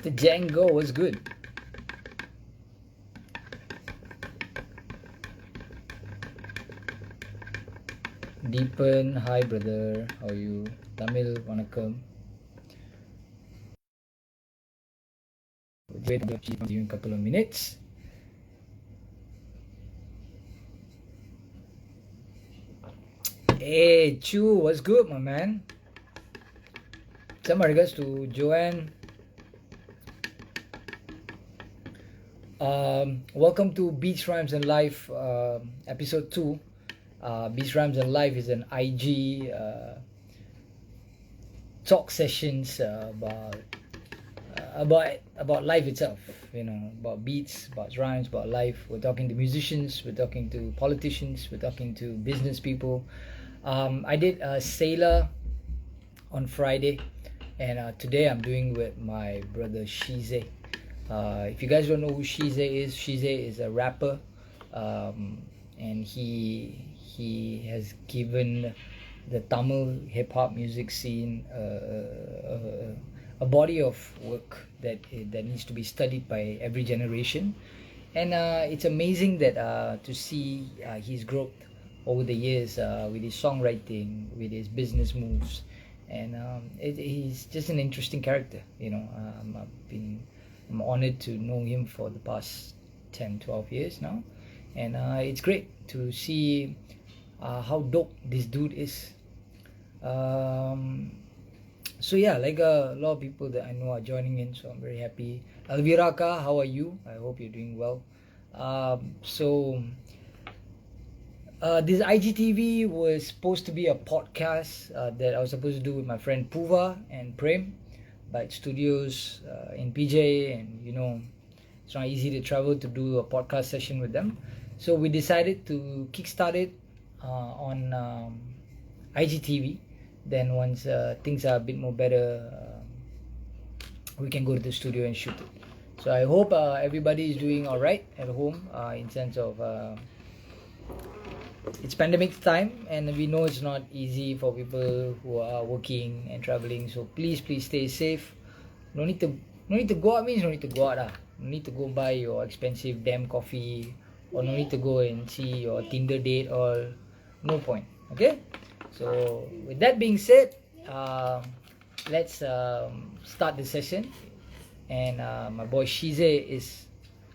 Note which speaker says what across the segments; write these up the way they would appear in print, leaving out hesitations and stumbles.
Speaker 1: The Django was good. Deepen, hi brother, how are you? Tamil, vanakkam. Wait in a couple of minutes. Hey, Chu, what's good, my man? Some regards to Joanne. Welcome to Beats, Rhymes, and Life, episode 2. Beats, Rhymes, and Life is an IG talk sessions about life itself. You know, about beats, about rhymes, about life. We're talking to musicians, we're talking to politicians, we're talking to business people. I did Sailor on Friday, and today I'm doing with my brother Sheezay. If you guys don't know who Sheezay is a rapper, and he has given the Tamil hip hop music scene a body of work that needs to be studied by every generation, and it's amazing that to see his growth over the years with his songwriting, with his business moves, and he's just an interesting character. You know, I'm honored to know him for the past 10, 12 years now, and it's great to see how dope this dude is. Um, so yeah, like a lot of people that I know are joining in, so I'm very happy. Alviraka, how are you? I hope you're doing well. This IGTV was supposed to be a podcast that I was supposed to do with my friend Puva and Prem, but studios in PJ, and you know, it's not easy to travel to do a podcast session with them. So we decided to kickstart it on IGTV. Then once things are a bit more better, we can go to the studio and shoot it. So I hope everybody is doing all right at home in sense of it's pandemic time, and we know it's not easy for people who are working and traveling. So please stay safe. No need to go out means no need to go out lah. No need to go buy your expensive damn coffee, or no need to go and see your Tinder date, or no point. Okay. So with that being said, let's start the session. And my boy Sheezay is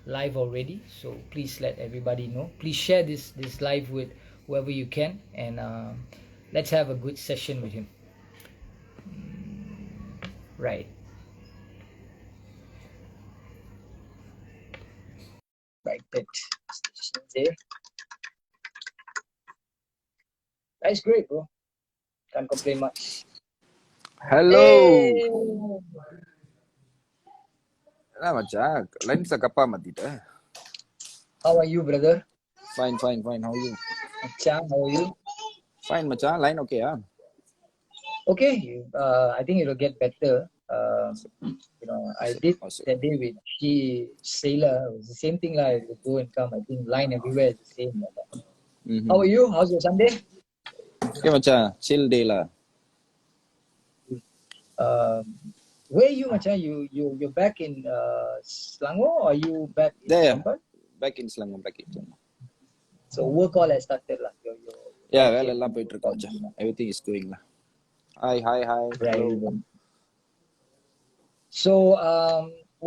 Speaker 1: live already, so please let everybody know. Please share this live with whoever you can, and let's have a good session with him. Right. Right. That's Sheezay. That's great, bro. Can't complain much.
Speaker 2: Hello.
Speaker 1: Hey!
Speaker 2: என்ன மச்சான் line கப்பா மாத்திட்ட?
Speaker 1: How are you, brother?
Speaker 2: Fine. How are you?
Speaker 1: Chang, how are you?
Speaker 2: Fine மச்சான், line ஓகேயா?
Speaker 1: Okay, I think it'll get better. You know, I did that day with Sailor. It was the same thing like go and come. I think line everywhere is the same. How are you? How's your Sunday?
Speaker 2: Okay மச்சான், chill day lah.
Speaker 1: Where are you, Macha? You're back in Selangor, or are you back in Sampan?
Speaker 2: Back in Selangor.
Speaker 1: So work all has started lah.
Speaker 2: Yeah, வேலை எல்லாம் போயிட்டு இருக்கு மச்சான். Everything is going lah. Hi.
Speaker 1: Right.
Speaker 2: Hello.
Speaker 1: So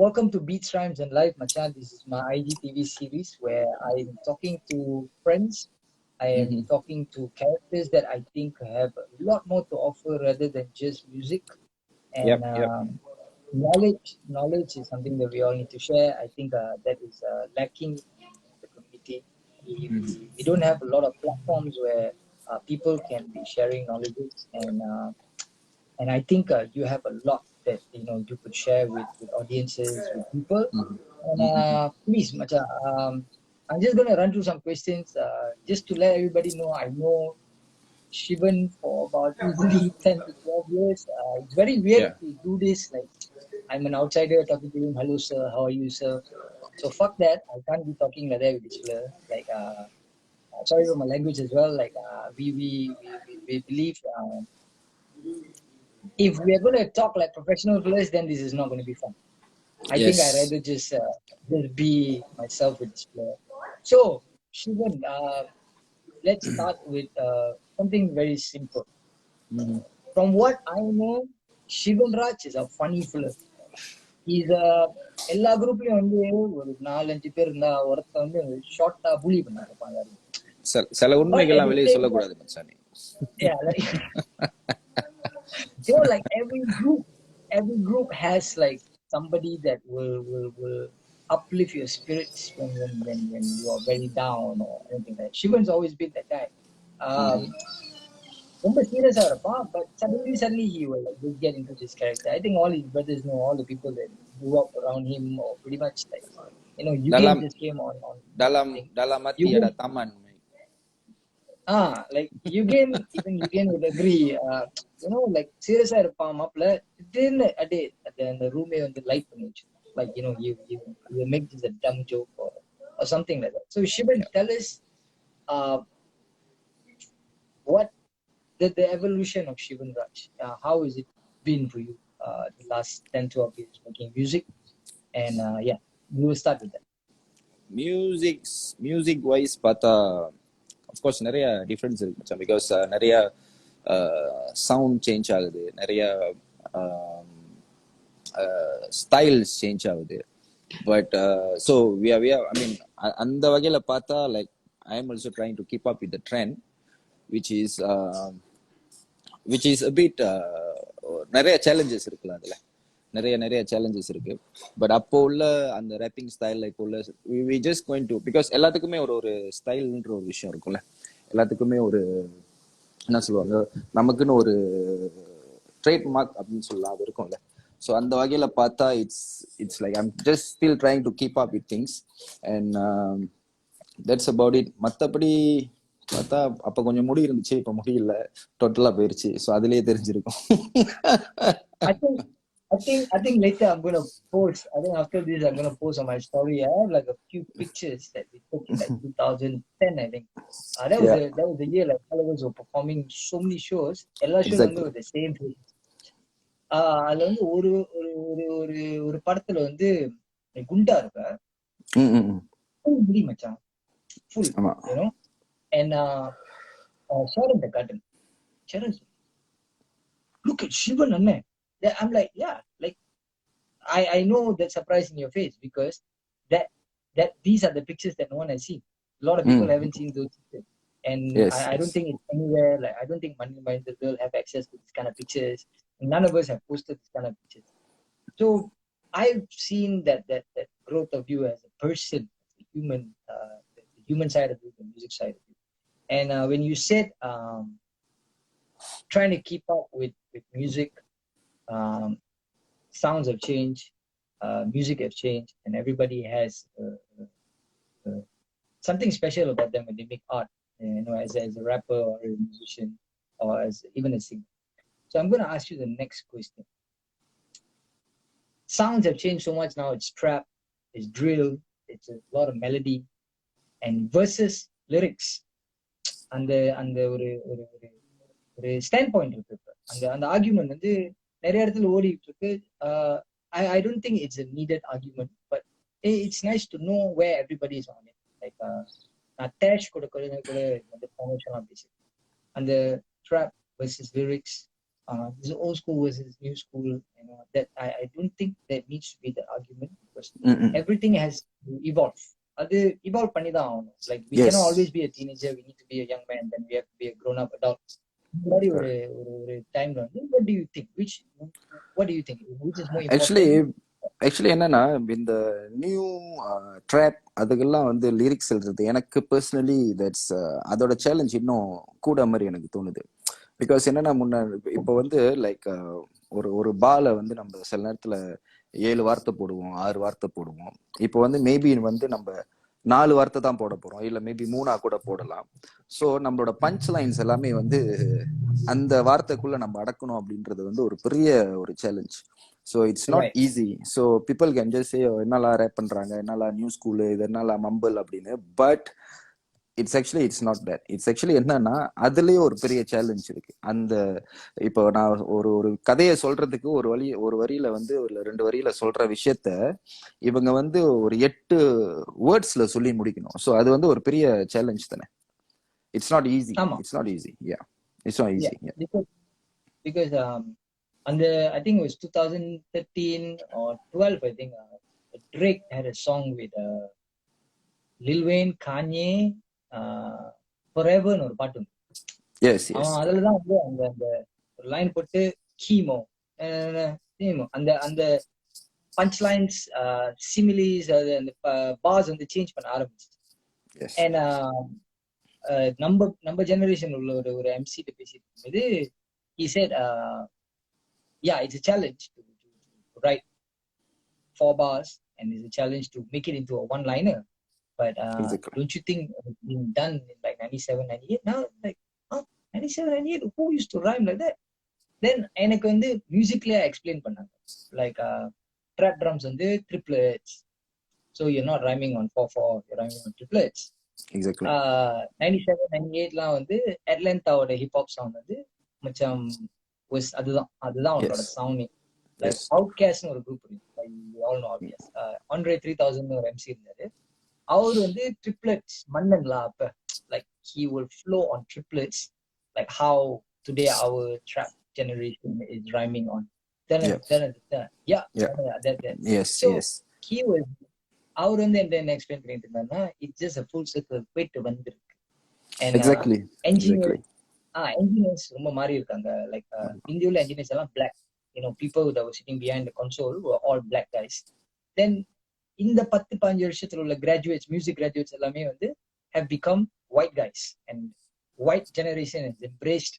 Speaker 1: welcome to Beats, Rhymes, and Life, Macha. This is my IGTV series where I'm talking to friends. I am talking to characters that I think have a lot more to offer rather than just music. And knowledge is something that we all need to share. I think that is lacking in the community. We don't have a lot of platforms where people can be sharing knowledges, and I think you have a lot that you could share with audiences, with people. And please, Macha, I'm just going to run through some questions just to let everybody know. I know Shivan for about easily 10 to 12 years. It's very weird to do this. Like, I'm an outsider talking to him. Hello, sir. How are you, sir? So fuck that. I can't be talking like that with this fella. Like, sorry for my language as well. Like, we believe if we are going to talk like professional players, then this is not going to be fun. I think I
Speaker 2: Yes.
Speaker 1: rather just be myself with this player. So, Shivan, let's start with something very simple.
Speaker 2: Mhm.
Speaker 1: From what I know, Shivan Raj is a funny fella. He's எல்லா குரூப்லயும் வந்து ஒரு 4-5 பேர் இருந்தா ஒருத்த வந்து ஷார்ட்டா புலி பண்ணிட்டு இருப்பாங்க.
Speaker 2: சில
Speaker 1: But at
Speaker 2: உண்மைகள்லாம்
Speaker 1: the
Speaker 2: வெளியே
Speaker 1: same time,
Speaker 2: சொல்லக்கூடாது மச்சானே.
Speaker 1: yeah, like like every group has like somebody that will uplift your spirits when you are very down or anything like that. Shivan's always been that guy. Um, ரொம்ப serious இருப்பான், but suddenly he will like just get into this character. I think all his brothers know, all the people that grew up around him, or pretty much like, Yugen
Speaker 2: dalam
Speaker 1: just came on
Speaker 2: dalam
Speaker 1: thing.
Speaker 2: dalam hati
Speaker 1: Yugen,
Speaker 2: ada taman.
Speaker 1: like even Yugen would agree. Like serious இருப்பான் மாப்பிள்ள, திடீர்னு அப்படியே அந்த ரூமே வந்து light பண்ணி வச்சு, like you make this a dumb joke or something like that. So Shivan,
Speaker 2: Yeah.
Speaker 1: tell us uh what the evolution of Shivan Raj. How has it been for you the last 10-12 years making music? And yeah, we will start with that.
Speaker 2: Music wise பார்த்தா of course நிறைய difference இருக்கு மச்சான். Because நிறைய sound change ஆகுது, நிறைய styles change ஆகுது. But so I mean அந்த வகையில பார்த்தா like I am also trying to keep up with the trend which is a bit நிறைய சேலஞ்சஸ் இருக்குல்ல அதுல, நிறைய சேலஞ்சஸ் இருக்கு. பட் அப்போ உள்ள அந்த ரேப்பிங் ஸ்டைல் இப்போ உள்ள we just going to, because எல்லாத்துக்குமே ஒரு ஸ்டைல்ன்ற ஒரு விஷயம் இருக்கும்ல, எல்லாத்துக்குமே ஒரு என்ன சொல்லுவாங்க, நமக்குன்னு ஒரு ட்ரேட் மார்க் அப்படின்னு சொல்லலாம், அது இருக்கும்ல. ஸோ அந்த வகையில பார்த்தா it's like I'm just still trying to keep up with things and that's about it. மற்றபடி பார்த்தா அப்ப கொஞ்சம் முடி இருந்துச்சு, இப்ப முடி இல்ல, டோட்டலா போயிருச்சு. ஸோ அதுலயே தெரிஞ்சிருக்கும்.
Speaker 1: I think later I'm gonna post. I think after this I'm gonna post on my story. I have like a few pictures that we took in like 2010. I think
Speaker 2: Yeah,
Speaker 1: that was the year like all of us were performing so many shows. எல்லா shows வந்து
Speaker 2: exactly.
Speaker 1: with the same face. அதுல வந்து ஒரு ஒரு ஒரு ஒரு ஒரு படத்துல வந்து குண்டா இருப்ப, full முடி மச்சான், full,
Speaker 2: ஆமா.
Speaker 1: and Sharon the garden. Sharon, look at Shivan அண்ணே. I'm like, yeah, like I know that surprise in your face because that these are the pictures that no one has seen. A lot of people haven't seen those pictures. And
Speaker 2: Yes,
Speaker 1: I don't think it's anywhere. Like I don't think Money Minded will have access to these kind of pictures. None of us have posted these kind of pictures. So I've seen that growth of you as a person, the human side of you, the music side of you. And when you said trying to keep up with music, um, sounds have changed, music has changed, and everybody has something special about them when they make art. As a rapper or a musician or as even a singer. So I'm going to ask you the next question. Sounds have changed so much now. It's trap, it's drill, it's a lot of melody, and versus lyrics. அந்த ஒரு stand point இருக்கு. அந்த argument வந்து நிறைய இடத்துல ஓடிட்டு இருக்கு. I don't think it's a needed argument, but it's nice to know where everybody is on it. Like நான் டேஷ் கூட வந்து ப்ரொமோஷன்லாம் பேசி அந்த drop versus lyrics, this old school versus new school, that I don't think that needs to be the argument because everything has to evolve. அது evolve பண்ணி தான் ஆகணும். Like we cannot always be a teenager, we need to be a young man, then we have to be a grown up adult. இந்த மாதிரி ஒரு டைம்ல வந்து what do you think, which is more important?
Speaker 2: Actually என்னன்னா, இந்த new drop அதுக்கெல்லாம் வந்து lyrics எழுதுறது எனக்கு பர்சனலி தட்ஸ் அதோட சேலஞ்ச் இன்னும் கூட மாதிரி எனக்கு தோணுது. பிகாஸ் என்னன்னா, இப்போ வந்து லைக் ஒரு பாலை வந்து நம்ம சில நேரத்துல 7 வார்த்தை போடுவோம், 6 வார்த்தை போடுவோம். இப்போ வந்து மேபி வந்து நம்ம 4 வார்த்தை தான் போட போறோம், இல்ல மேபி 3 கூட போடலாம். ஸோ நம்மளோட பஞ்ச் லைன்ஸ் எல்லாமே வந்து அந்த வார்த்தைக்குள்ள நம்ம அடக்கணும் அப்படின்றது வந்து ஒரு பெரிய ஒரு challenge. So it's not easy. So people can just say என்னெல்லாம் ரேப் பண்றாங்க, என்னெல்லாம் நியூ ஸ்கூலு, இது என்னெல்லாம் மம்பிள் அப்படின்னு. But it's not that. It's actually என்னன்னா அதுலயே ஒரு பெரிய சேலஞ்ச் இருக்கு. அந்த இப்போ நான் ஒரு ஒரு கதையை சொல்றதுக்கு ஒரு வரியில வந்து ஒரு 2 வரியில சொல்ற விஷயத்த இவங்க வந்து ஒரு 8 வேர்ட்ஸ்ல சொல்லி முடிக்கணும். ஸோ அது வந்து ஒரு பெரிய சேலஞ்ச் தானே. It's not easy.
Speaker 1: ஆமா.
Speaker 2: It's not easy. Yeah, it's not easy.
Speaker 1: Because and I think it was 2013 or 12, I think Drake had a song with Lil Wayne, Kanye, Forever ஒரு பாட்டு.
Speaker 2: Yes yes.
Speaker 1: அதுலதான் வந்து அந்த அந்த line போட்டு chemo அந்த அந்த பஞ்ச் லைன்ஸ், சிமிலிஸ், அது அந்த பாஸ் வந்து சேஞ்ச் பண்ண ஆரம்பிச்சு. அண்ட் நம்ம ஜெனரேஷன் உள்ள ஒரு எம்சி கிட்ட பேசிட்டு இருக்கும்போது he said yeah, it's a challenge to write 4 bars, and it's a challenge to make it into a one liner, but
Speaker 2: Exactly.
Speaker 1: don't you think it's been done in like 97 98 now, like 97 98 who used to rhyme like that? Then எனக்கு வந்து மியூசிக்ல explain பண்ணாங்க, like trap drums வந்து triplets, so you're not rhyming on 4/4, you're rhyming on triplets.
Speaker 2: Exactly.
Speaker 1: 97 98 லாம் வந்து அட்லாண்டாவோட hip hop sound வந்து மச்சான் அதுதான் அவங்களோட சவுண்டிங். லைக் அவுட்காஸ்ட்னு ஒரு குரூப் இருக்கு, ஆல் நோ ஆப்வியஸ். ஆண்ட்ரே 3000 ஒரு எம்சி இருந்தாரு. அவர் வந்து ட்ரிப்ளெட்ஸ் மன்னன்ல அப்ப, like he will flow on triplets, like how today our trap generation is rhyming on he was. அவர் வந்து என்ன எக்ஸ்பிளைன் பண்ணிட்டு இருந்தாருன்னா, it's just a full circle, போயிட்டு வந்திருக்கு. And engineers ரொம்ப மாறி இருக்காங்க. லைக் இந்தியாவில் engineers எல்லாம் black, people that were sitting behind the console were all black guys. Then இந்த 10-15 வருஷத்துல உள்ள graduates, music graduates எல்லாமே வந்து have become white guys, and white generation has embraced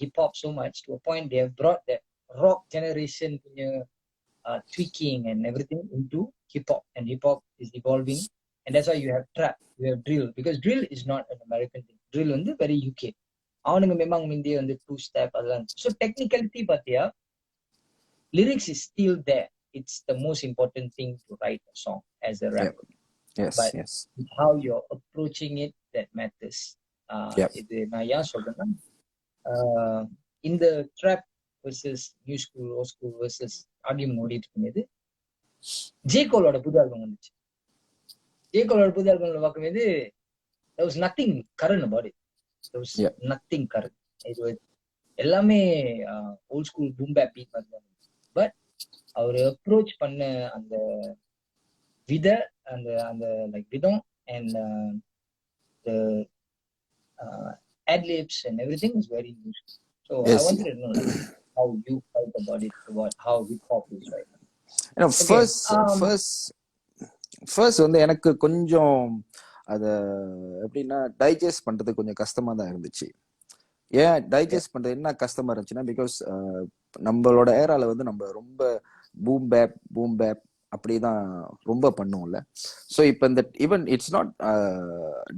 Speaker 1: hip hop so much to a point they have brought that rock generation tweaking and everything into hip hop, and hip hop is evolving, and that's why you have trap, you have drill, because drill is not an American thing. Drill வந்து very UK. அவனுங்க மெமாங் மிந்தி வந்து 2 step அதெல்லாம். So technicality பாத்தியா, lyrics is still there. It's the most important thing to write a song as a rapper. But how you're approaching it that matters. இது நான் ஏன் சொல்றேன்னா, இந்த trap versus new school, old school versus argument ஓடிட்டு இருந்தது. ஜேகோலோட புது album வந்துச்சு. ஜேகோலோட புது ஆல்பம்ல பார்க்கும்போது there was nothing current about it. There was nothing current. It was எல்லாமே old school boom bap beat மாதிரி தான். பட் அவர் அப்ரோச் பண்ண அந்த அந்த லைக் விதம் and the ad libs and everything was very new. So I wanted to know how you felt about it, about how hip hop is right now.
Speaker 2: First வந்து எனக்கு கொஞ்சம் அத எப்படின்னா digest பண்றது கொஞ்சம் கஷ்டமா தான் இருந்துச்சு. ஏன் டைஜஸ்ட் பண்றது என்ன கஷ்டமா இருந்துச்சுன்னா, பிகாஸ் நம்மளோட ஏரால வந்து நம்ம ரொம்ப பூம் பேப் அப்படிதான் ரொம்ப பண்ணுவோம்ல. ஸோ இப்போ இந்த ஈவன் இட்ஸ் நாட்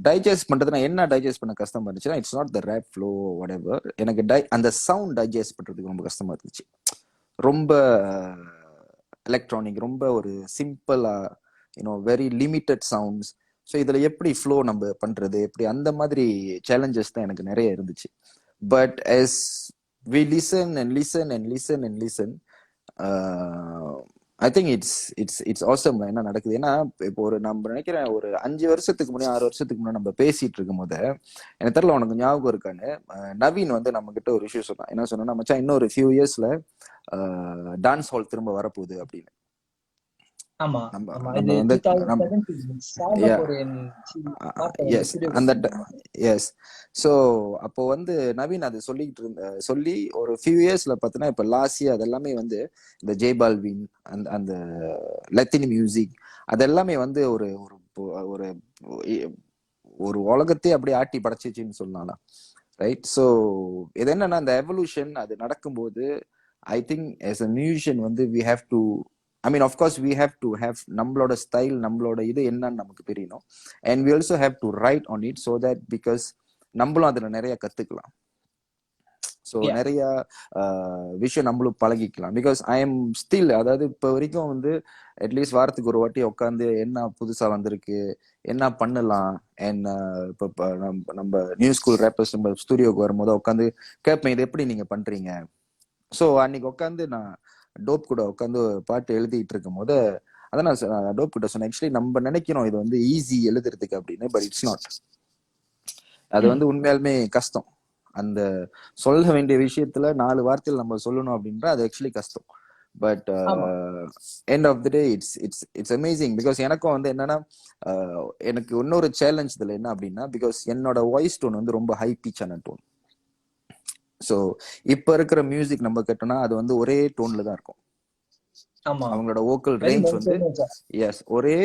Speaker 2: டைஜஸ்ட் பண்றதுனா என்ன டைஜஸ்ட் பண்ண கஷ்டமா இருந்துச்சுன்னா, it's not the rap flow whatever. எனக்கு அந்த சவுண்ட் டைஜஸ்ட் பண்றதுக்கு ரொம்ப கஷ்டமா இருந்துச்சு. ரொம்ப எலக்ட்ரானிக், ரொம்ப ஒரு சிம்பிளா வெரி லிமிட்டட் சவுண்ட்ஸ். ஸோ இதுல எப்படி ஃப்ளோ நம்ம பண்றது, எப்படி அந்த மாதிரி சேலஞ்சஸ் தான் எனக்கு நிறைய இருந்துச்சு. But as we listen and listen and listen and listen, I think it's awesome என்ன நடக்குது. ஏன்னா இப்போ நம்ம நினைக்கிறேன் ஒரு 5 வருஷத்துக்கு முன்னாடி 6 வருஷத்துக்கு முன்னாடி நம்ம பேசிட்டு இருக்கும் போது, எனக்கு தெரியல உனக்கு ஞாபகம் இருக்கான்னு, நவீன் வந்து நம்ம கிட்ட ஒரு விஷயம் சொன்னான். என்ன சொன்னா, மச்சான் இன்னொரு ஃபியூ இயர்ஸ்ல டான்ஸ் ஹால் திரும்ப வரப்போகுது அப்படின்னு. ஸோ அப்போ வந்து நவீன் அது சொல்லி ஒரு ஃபியூ இயர்ஸ்ல பார்த்தீங்கன்னா, இப்போ லாஸ்ட் இயர் அதெல்லாமே வந்து இந்த ஜே பால்வின் அந்த லத்தினி மியூசிக் அதெல்லாமே வந்து ஒரு ஒரு ஒரு உலகத்தையே அப்படியே ஆட்டி படைச்சிச்சுன்னு சொல்லலாம், ரைட்? ஸோ இது என்னன்னா, அந்த எவல்யூஷன் அது நடக்கும்போது I think as a musician வந்து we have to, I mean, of course we have to have நம்மளோட ஸ்டைல், நம்மளோட இது என்னன்னு நமக்கு தெரியணும். And we also have to write on it so that, because நம்மளும் அதுல நிறைய கத்துக்கலாம். So
Speaker 1: Yeah.
Speaker 2: நிறைய விஷயம் நம்மளும் பழகிக்கலாம். பிகாஸ் ஐ எம் ஸ்டில், அதாவது இப்போ வரைக்கும் வந்து அட்லீஸ்ட் வாரத்துக்கு ஒரு வாட்டி உட்காந்து என்ன புதுசா வந்திருக்கு, என்ன பண்ணலாம், அண்ட் இப்போ நம்ம நியூ ஸ்கூல் ரேப்பர்ஸ் நம்ம ஸ்டுடியோக்கு வரும்போது உட்காந்து கேட்பேன், இது எப்படி நீங்க பண்றீங்க. ஸோ அன்னைக்கு உட்காந்து நான் டோப் கூட உட்காந்து பாட்டு எழுதிட்டு இருக்கும் போது அதான் நான் டோப் கிட்ட சொன்னேன், ஆக்சுவலி நம்ம நினைக்கிறோம் இது வந்து ஈஸி எழுதுறதுக்கு அப்படின்னு, பட் இட்ஸ் நாட். அது வந்து உண்மையாலுமே கஷ்டம். அந்த சொல்ல வேண்டிய விஷயத்துல 4 வார்த்தையில் நம்ம சொல்லணும் அப்படின்ற அது ஆக்சுவலி கஷ்டம். But end of the day it's amazing. Because எனக்கும் வந்து என்னன்னா, எனக்கு இன்னொரு சேலஞ்ச் இதுல என்ன அப்படின்னா, பிகாஸ் என்னோட வாய்ஸ் டோன் வந்து ரொம்ப ஹை பீச்சான டோன். ஸோ இப்ப இருக்கிற மியூசிக் நம்ம கேட்டோம்னா அது வந்து ஒரே டோன்ல தான் இருக்கும். அவங்களோட வோக்கல் ரேஞ்ச் வந்து எஸ் ஒரே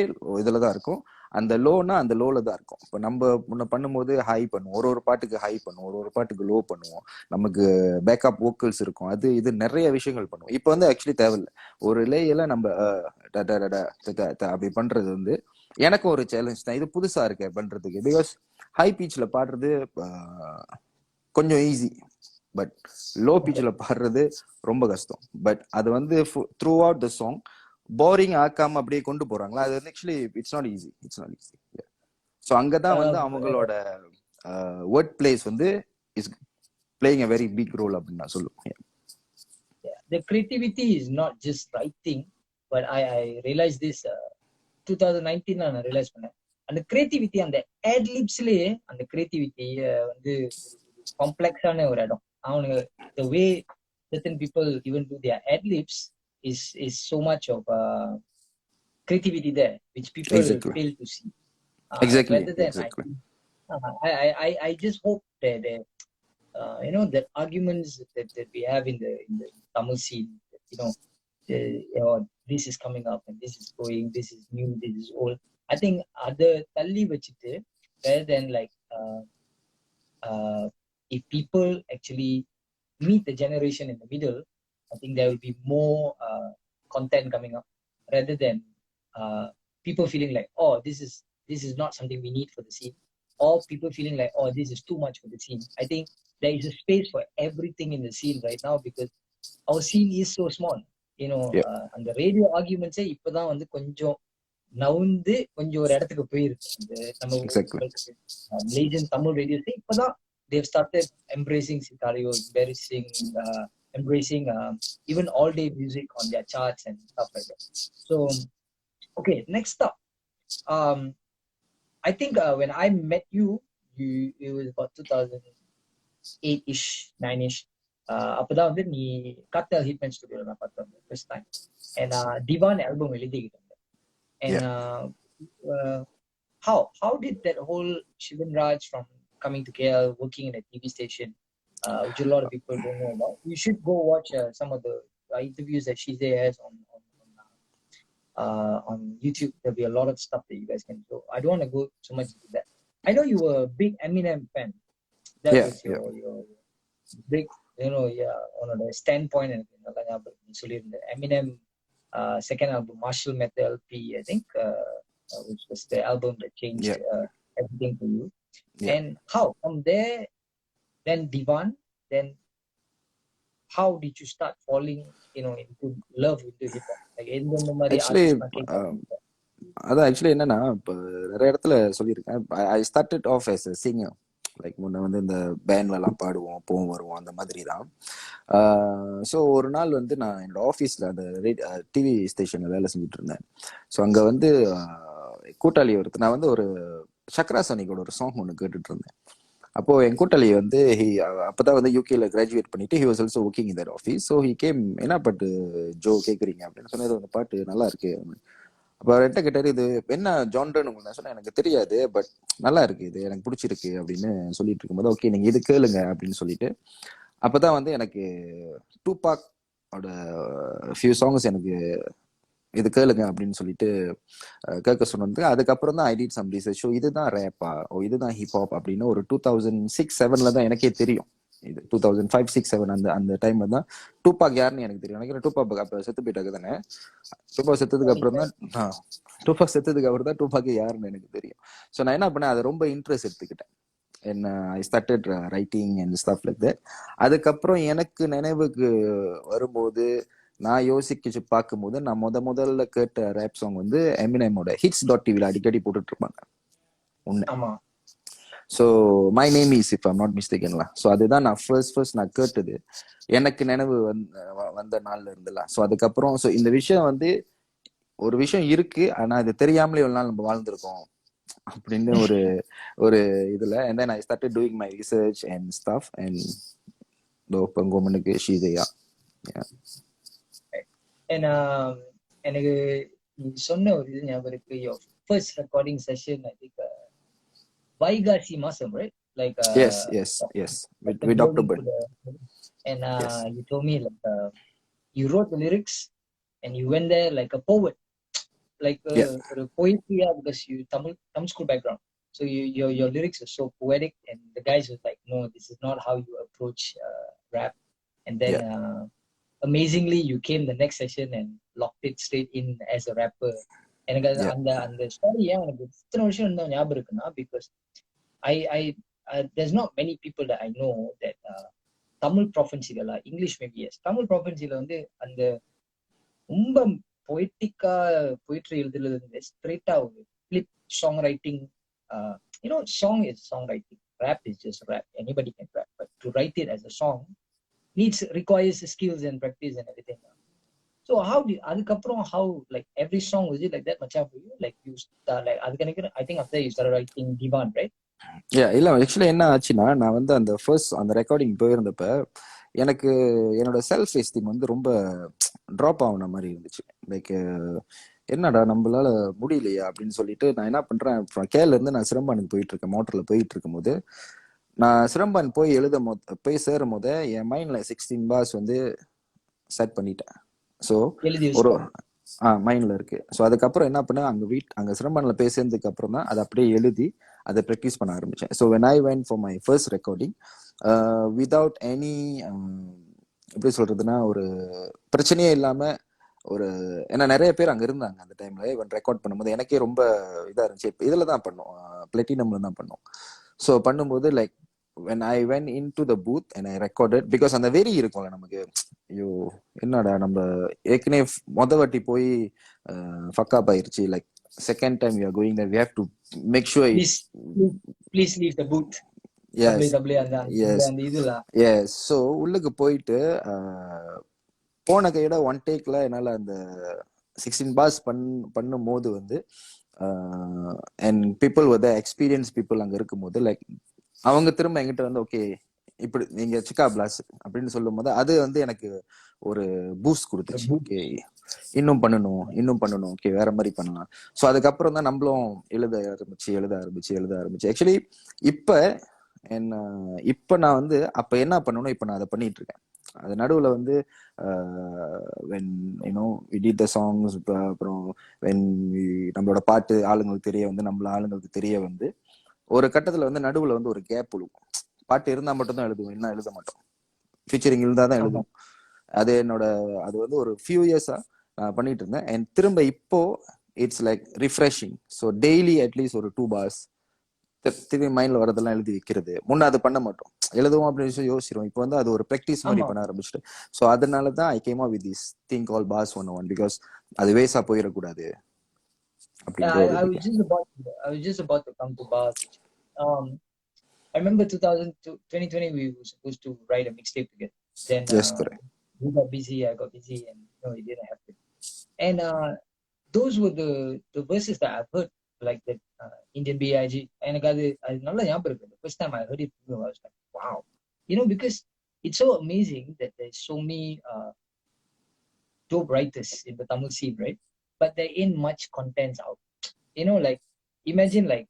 Speaker 2: இதுல தான் இருக்கும். அந்த லோனா அந்த லோல தான் இருக்கும். இப்போ நம்ம முன்ன பண்ணும்போது ஹை பண்ணுவோம், ஒரு பாட்டுக்கு ஹை பண்ணுவோம், ஒரு பாட்டுக்கு லோ பண்ணுவோம், நமக்கு பேக்கப் வோக்கல்ஸ் இருக்கும், அது இது நிறைய விஷயங்கள் பண்ணுவோம். இப்போ வந்து ஆக்சுவலி தேவையில்லை, ஒரு லேயில நம்ம அப்படி பண்றது வந்து எனக்கும் ஒரு சேலஞ்ச் தான். இது புதுசா இருக்கு பண்றதுக்கு. பிகாஸ் ஹை பீச்ல பாடுறது கொஞ்சம் ஈஸி, பட் லோ பீச்ல பாடுறது ரொம்ப கஷ்டம். பட் அது வந்து throughout the song boring ஆக்காம அப்படியே கொண்டு போறாங்களா, அது actually it's not easy. So அங்கதான் வந்து அவங்களோட வேர்ட் பிளேஸ் வந்து is playing a very big role அப்படின்னு நான் சொல்லுவேன்.
Speaker 1: The creativity is not just writing, but I realized this 2019 நான் realize பண்ணேன். அந்த creativity அந்த ad libsலயே அந்த creativity வந்து காம்ப்ளெக்ஸான ஒரு இடம். அவனுங்க the way certain people even do their ad libs is so much of creativity there which people fail to see. Rather than I just hope that you know, the arguments that we have in the Tamil scene, you know, this is coming up and this is going, this is new, this is old. I think other tally vachittu, rather than like if people actually meet the generation in the middle, I think there will be more content coming up, rather than people feeling like, oh, this is not something we need for the scene, or people feeling like, oh, this is too much for the scene. I think there is a space for everything in the scene right now, because our scene is so small. You know, and the radio arguments இப்பதான் வந்து கொஞ்சம் நவுந்து கொஞ்சம் ஒரு இடத்துக்கு போயிருக்கு. நம்ம Malaysian Tamil radio இப்பதான் they've started embracing scenarios, embracing even all day music on their charts and stuff like that. So okay, next up, I think when I met you it was about 2008ish 9ish. அப்பதான் வந்து நீ கார்டல் Hitman ஸ்டுடியோல நான் பார்த்தேன் first time, and Divan album எழுதிக்கிட்டு இருந்தேன். And how did that whole Shivan Raj from coming to KL, working in a TV station, which a lot of people don't know about. You should go watch some of the interviews that Sheezay has on YouTube. There'll be a lot of stuff that you guys can do. I don't want to go so much into that. I know you were a big Eminem fan. That was your big, you know, one of the standpoint and the Eminem second album, Marshall Method LP, I think, which was the album that changed everything for you. And how from there, then Divan, then how did you start falling, you know, into love into hip hop? Like
Speaker 2: actually என்னன்னா, இப்போ நிறைய இடத்துல சொல்லியிருக்கேன், I started off as a singer. Like முன்ன வந்து இந்த பேண்ட்லலாம் பாடுவோம், போவோம் வருவோம், அந்த மாதிரி தான். ஸோ ஒரு நாள் வந்து நான் என்னோட ஆஃபீஸில் அந்த டிவி ஸ்டேஷனில் வேலை செஞ்சுட்டு இருந்தேன். ஸோ அங்கே வந்து கூட்டாளி ஒருத்தர், நான் வந்து ஒரு சக்ரா சனிக்கோட ஒரு சாங் ஒன்று கேட்டுட்டு இருந்தேன். அப்போ என் கூட்டாளி வந்து அப்பதான் வந்து யூகேல கிராஜுவேட் பண்ணிட்டு he was also working in that office. So he came, என்ன பாட்டு ஜோ கேட்குறீங்க அப்படின்னு சொன்னது, அந்த பாட்டு நல்லா இருக்கு. அப்போ என்கிட்ட கேட்டாரு, இது என்ன ஜான்ரன்னு உங்களுக்கு நான் சொன்னேன், எனக்கு தெரியாது, பட் நல்லா இருக்கு, இது எனக்கு பிடிச்சிருக்கு அப்படின்னு சொல்லிட்டு இருக்கும்போது, ஓகே நீங்க இது கேளுங்க அப்படின்னு சொல்லிட்டு, அப்பதான் வந்து எனக்கு டூபாக் ஃபியூ சாங்ஸ் எனக்கு இது கேளுங்க அப்படின்னு சொல்லிட்டு கேட்க சொன்னது. அதுக்கப்புறம் தான் ஐ டிட் சம் ரிசர்ச். இதுதான் ரேப்பா, இதுதான் ஹிப்ஹாப் அப்படின்னு ஒரு 2006-07 தான் எனக்கே தெரியும். இது 2005-06-07 அந்த டைம்ல தான் டூபாக் யாருன்னு எனக்கு தெரியும். நினைக்கிறேன் டூபாக் அப்ப செத்து போயிட்டாங்க தானே. டூபாக் செத்ததுக்கு அப்புறம் தான் டூபாக் யாருன்னு எனக்கு தெரியும். ஸோ நான் என்ன பண்ணேன், அதை ரொம்ப இன்ட்ரெஸ்ட் எடுத்துக்கிட்டேன். and I started writing and stuff like that. அதுக்கப்புறம் எனக்கு நினைவுக்கு வரும்போது நான் யோசிச்சு பார்க்கும்போது நான் முதல்ல கேட்ட ரேப் சாங் வந்து எமினமோட ஹிட்ஸ் டாட் டிவில அடிக்கடி போட்டுட்டு இருப்பாங்க ஒண்ணு.
Speaker 1: ஆமா.
Speaker 2: So my name is if I'm not மிஸ்டேக்கன்ல. ஸோ அதுதான் நான் ஃபர்ஸ்ட் நான் கேட்டது, எனக்கு நினைவு வந்த நாள்ல இருந்துலாம். ஸோ அதுக்கப்புறம் ஸோ இந்த விஷயம் வந்து ஒரு விஷயம் இருக்கு, ஆனா அது தெரியாமலே ஒரு நாள் நம்ம வாழ்ந்திருக்கோம் அப்படின்னு ஒரு ஒரு இதுல. and then I started doing my research and stuff and பெங்கோமனுக்கு ஷீதையா.
Speaker 1: And எனக்கு நீ சொன்ன ஒரு இது ஞாபகம் இருக்கு, your first recording session, I think வைகாசி மாசம், right? Like
Speaker 2: yes with Dr. Bun.
Speaker 1: And
Speaker 2: Yes.
Speaker 1: you told me like you wrote the lyrics and you went there like a poet, like a poetry, because you Tamil school background, so your lyrics are so poetic, and the guys was like, no, this is not how you approach rap. And then amazingly you came the next session and locked it straight in as a rapper. எனக்கு அந்த story ஏன் எனக்கு இத்தனை வருஷம் இருந்தா ஞாபகம் இருக்குன்னா, because I there's not many people that I know that Tamil ப்ரொஃபன்சில, இங்கிலீஷ் மேபி எஸ், தமிழ் ப்ரொஃபன்சில வந்து அந்த ரொம்ப பொய்டிக்கா போயிட்ரி எழுதுறது இருந்து ஸ்ட்ரெயிட்டா ஒரு flip song writing. Song is song writing, rap is just rap, anybody can rap, but to write it as a song requires skills and practice and everything. So அதுக்கப்புறம் how like every song was it like that much for you, like you start like அதுக்கு I think after you started writing Divan, right?
Speaker 2: இல்ல actually என்ன ஆச்சுன்னா, நான் வந்து அந்த recording போயிருந்தப்ப எனக்கு என்னோட செல்ஃப் எஸ்டீம் வந்து ரொம்ப ட்ராப் ஆகுன மாதிரி இருந்துச்சு. லைக் என்னடா நம்மளால முடியலையா அப்படின்னு சொல்லிட்டு நான் என்ன பண்றேன், கேரள இருந்து நான் சிரம்பானுக்கு போயிட்டு இருக்கேன். மோட்டர்ல போயிட்டு இருக்கும் போது நான் சிரம்பான் போய் சேரும் போது என் மைண்ட்ல 16 bars வந்து செட் பண்ணிட்டேன். ஸோ ஒரு மைண்ட்ல இருக்கு. ஸோ அதுக்கப்புறம் என்ன பண்ணேன், அங்க சிரம்பான்ல போய் சேர்ந்ததுக்கு அப்புறம் தான் அதை அப்படியே எழுதி அதை ப்ராக்டிஸ் பண்ண ஆரம்பிச்சேன். So when I went for my first recording without any எப்படி சொல்றதுன்னா, ஒரு பிரச்சனையே இல்லாம ஒரு, ஏன்னா நிறைய பேர் அங்க இருந்தாங்க அந்த டைம்ல இவன் ரெக்கார்ட் பண்ணும்போது. எனக்கே ரொம்ப இதா இருந்துச்சு. இதுல தான் பண்ணோம், பிளாட்டினம்ல தான் பண்ணோம். ஸோ பண்ணும்போது like when I went into the booth and I recorded, because அந்த வெறி இருக்கும்ல நமக்கு, ஐயோ என்னடா நம்ம ஏற்கனவே வாட்டி போய் ஃபக்கப் ஆயிருச்சு, like second time we are going there, we have to make sure
Speaker 1: please leave the booth.
Speaker 2: yes so உள்ளுக்கு போயிட்டு போன கையோட ஒன் டேக்ல என்னால அந்த 16 bars பண்ணும் போது வந்து and people were the experienced people அங்க இருக்கும்போது, லைக் அவங்க திரும்ப என்கிட்ட வந்து ஓகே இப்படி நீங்க சிக்கா பிளாஸ் அப்படின்னு சொல்லும் போது அது வந்து எனக்கு ஒரு பூஸ்ட் கொடுத்துச்சு. ஓகே இன்னும் பண்ணணும், ஓகே வேற மாதிரி பண்ணலாம். ஸோ அதுக்கப்புறம் தான் நம்மளும் எழுத ஆரம்பிச்சு. ஆக்சுவலி இப்ப நான் வந்து அப்ப என்ன பண்ணணும், இப்ப நான் அதை பண்ணிட்டு இருக்கேன். அது நடுவுல வந்து when you know we did the songs, அப்புறம் when நம்மளோட பாட்டு ஆளுங்களுக்கு தெரிய வந்து ஒரு கட்டத்துல வந்து நடுவுல வந்து ஒரு கேப் விழுகும். பாட்டு இருந்தா மட்டும் தான் எழுதுவோம், இல்லைன்னா எழுத மாட்டோம். ஃபீச்சரிங் இருந்தா தான் எழுதுவோம். அது வந்து ஒரு ஃபியூ இயர்ஸா நான் பண்ணிட்டு இருந்தேன். அண்ட் திரும்ப இப்போ it's like refreshing. So daily at least ஒரு 2 bars திரும்பி மைண்ட்ல வரதெல்லாம் எழுதி வைக்கிறது. முன்ன அது பண்ண மாட்டோம், எழுதுவோம் அப்படின்னு யோசிச்சிரும். இப்போ வந்து அது ஒரு ப்ராக்டிஸ் மாதிரி பண்ண ஆரம்பிச்சுட்டு. ஸோ அதனாலதான் I came up with this thing call bass 101, because அது வேஸ்டா போயிடக்கூடாது.
Speaker 1: I was just about to come to bars. I remember 2020 we were supposed to write a mixtape together. Then
Speaker 2: yes, correct.
Speaker 1: We got busy, I got busy, and it didn't happen. And those were the verses that I've heard, like that Indian BIG. And the first time I heard it, I was like, wow. Because it's so amazing that there's so many dope writers in the Tamil scene, right? But there ain't much content out. Like imagine like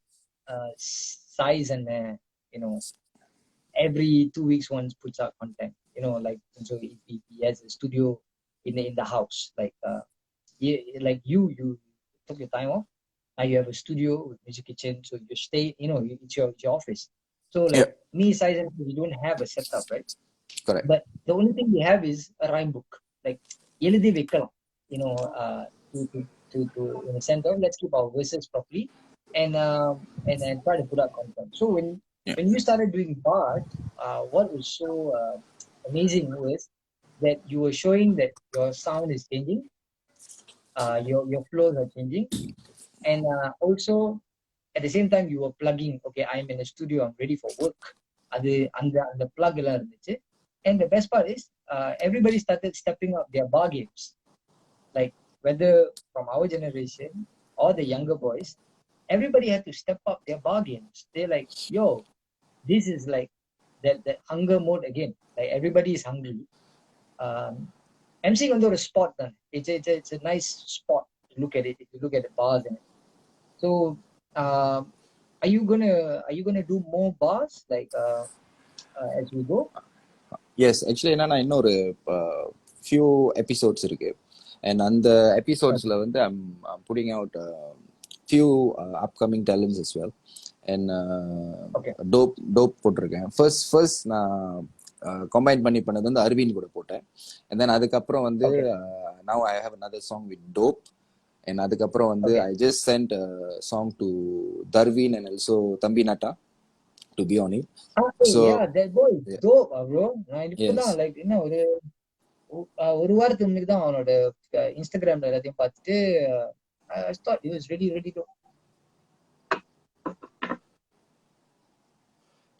Speaker 1: size and every 2 weeks once puts out content. Like so if he has a studio in the house, like like you took your time off. Now you have a studio with music kitchen, so you stay. It's your office. So like me, size and we don't have a setup, right?
Speaker 2: Correct.
Speaker 1: But the only thing we have is a rhyme book. Like எழுதி வைக்கலாம், to in the center. Let's keep our verses properly and try to put out content. So when
Speaker 2: Yeah.
Speaker 1: when you started doing bars, what was so amazing was that you were showing that your sound is changing, your flows are changing, and also at the same time you were plugging. Okay, I'm in a studio, I'm ready for work. அந்த plug எல்லாம் இருந்துச்சு. And the best part is everybody started stepping up their bar games. Like whether from our generation or the younger boys, everybody had to step up their bar games. They're like, yo, this is like that hunger mode again. Like everybody is hungry. Um, MC வந்து ஒரு sport then. It's a nice spot to look at it if you look at the bars and it. So um, are you gonna do more bars like as we go?
Speaker 2: Yes actually என்னன்னா இன்னொரு few episodes இருக்கு and அந்த எபிசோட்ஸ்ல வந்து I'm putting out few upcoming talents as well and
Speaker 1: Okay.
Speaker 2: Dope போட்டிருக்கேன். First நான் combine பண்ணது வந்து அரவிந்த் கூட போட்டேன். அண்ட் தென் அதுக்கப்புறம் வந்து
Speaker 1: Okay.
Speaker 2: Now I have another song with dope. And அதுக்கப்புறம் வந்து
Speaker 1: Okay.
Speaker 2: I just sent song to தர்வீன் அண்ட் ஆல்சோ தம்பி நட்டா to be on it.
Speaker 1: Hey,
Speaker 2: So
Speaker 1: yeah, that boy is
Speaker 2: yeah,
Speaker 1: dope, bro. நான்
Speaker 2: yes.
Speaker 1: இப்பதான் like என்ன ஒரு வாரத்துக்கு முன்னாடி தான் அவனோட இன்ஸ்டாகிராம்ல எல்லாத்தையும் பார்த்துட்டு I thought it was really really dope.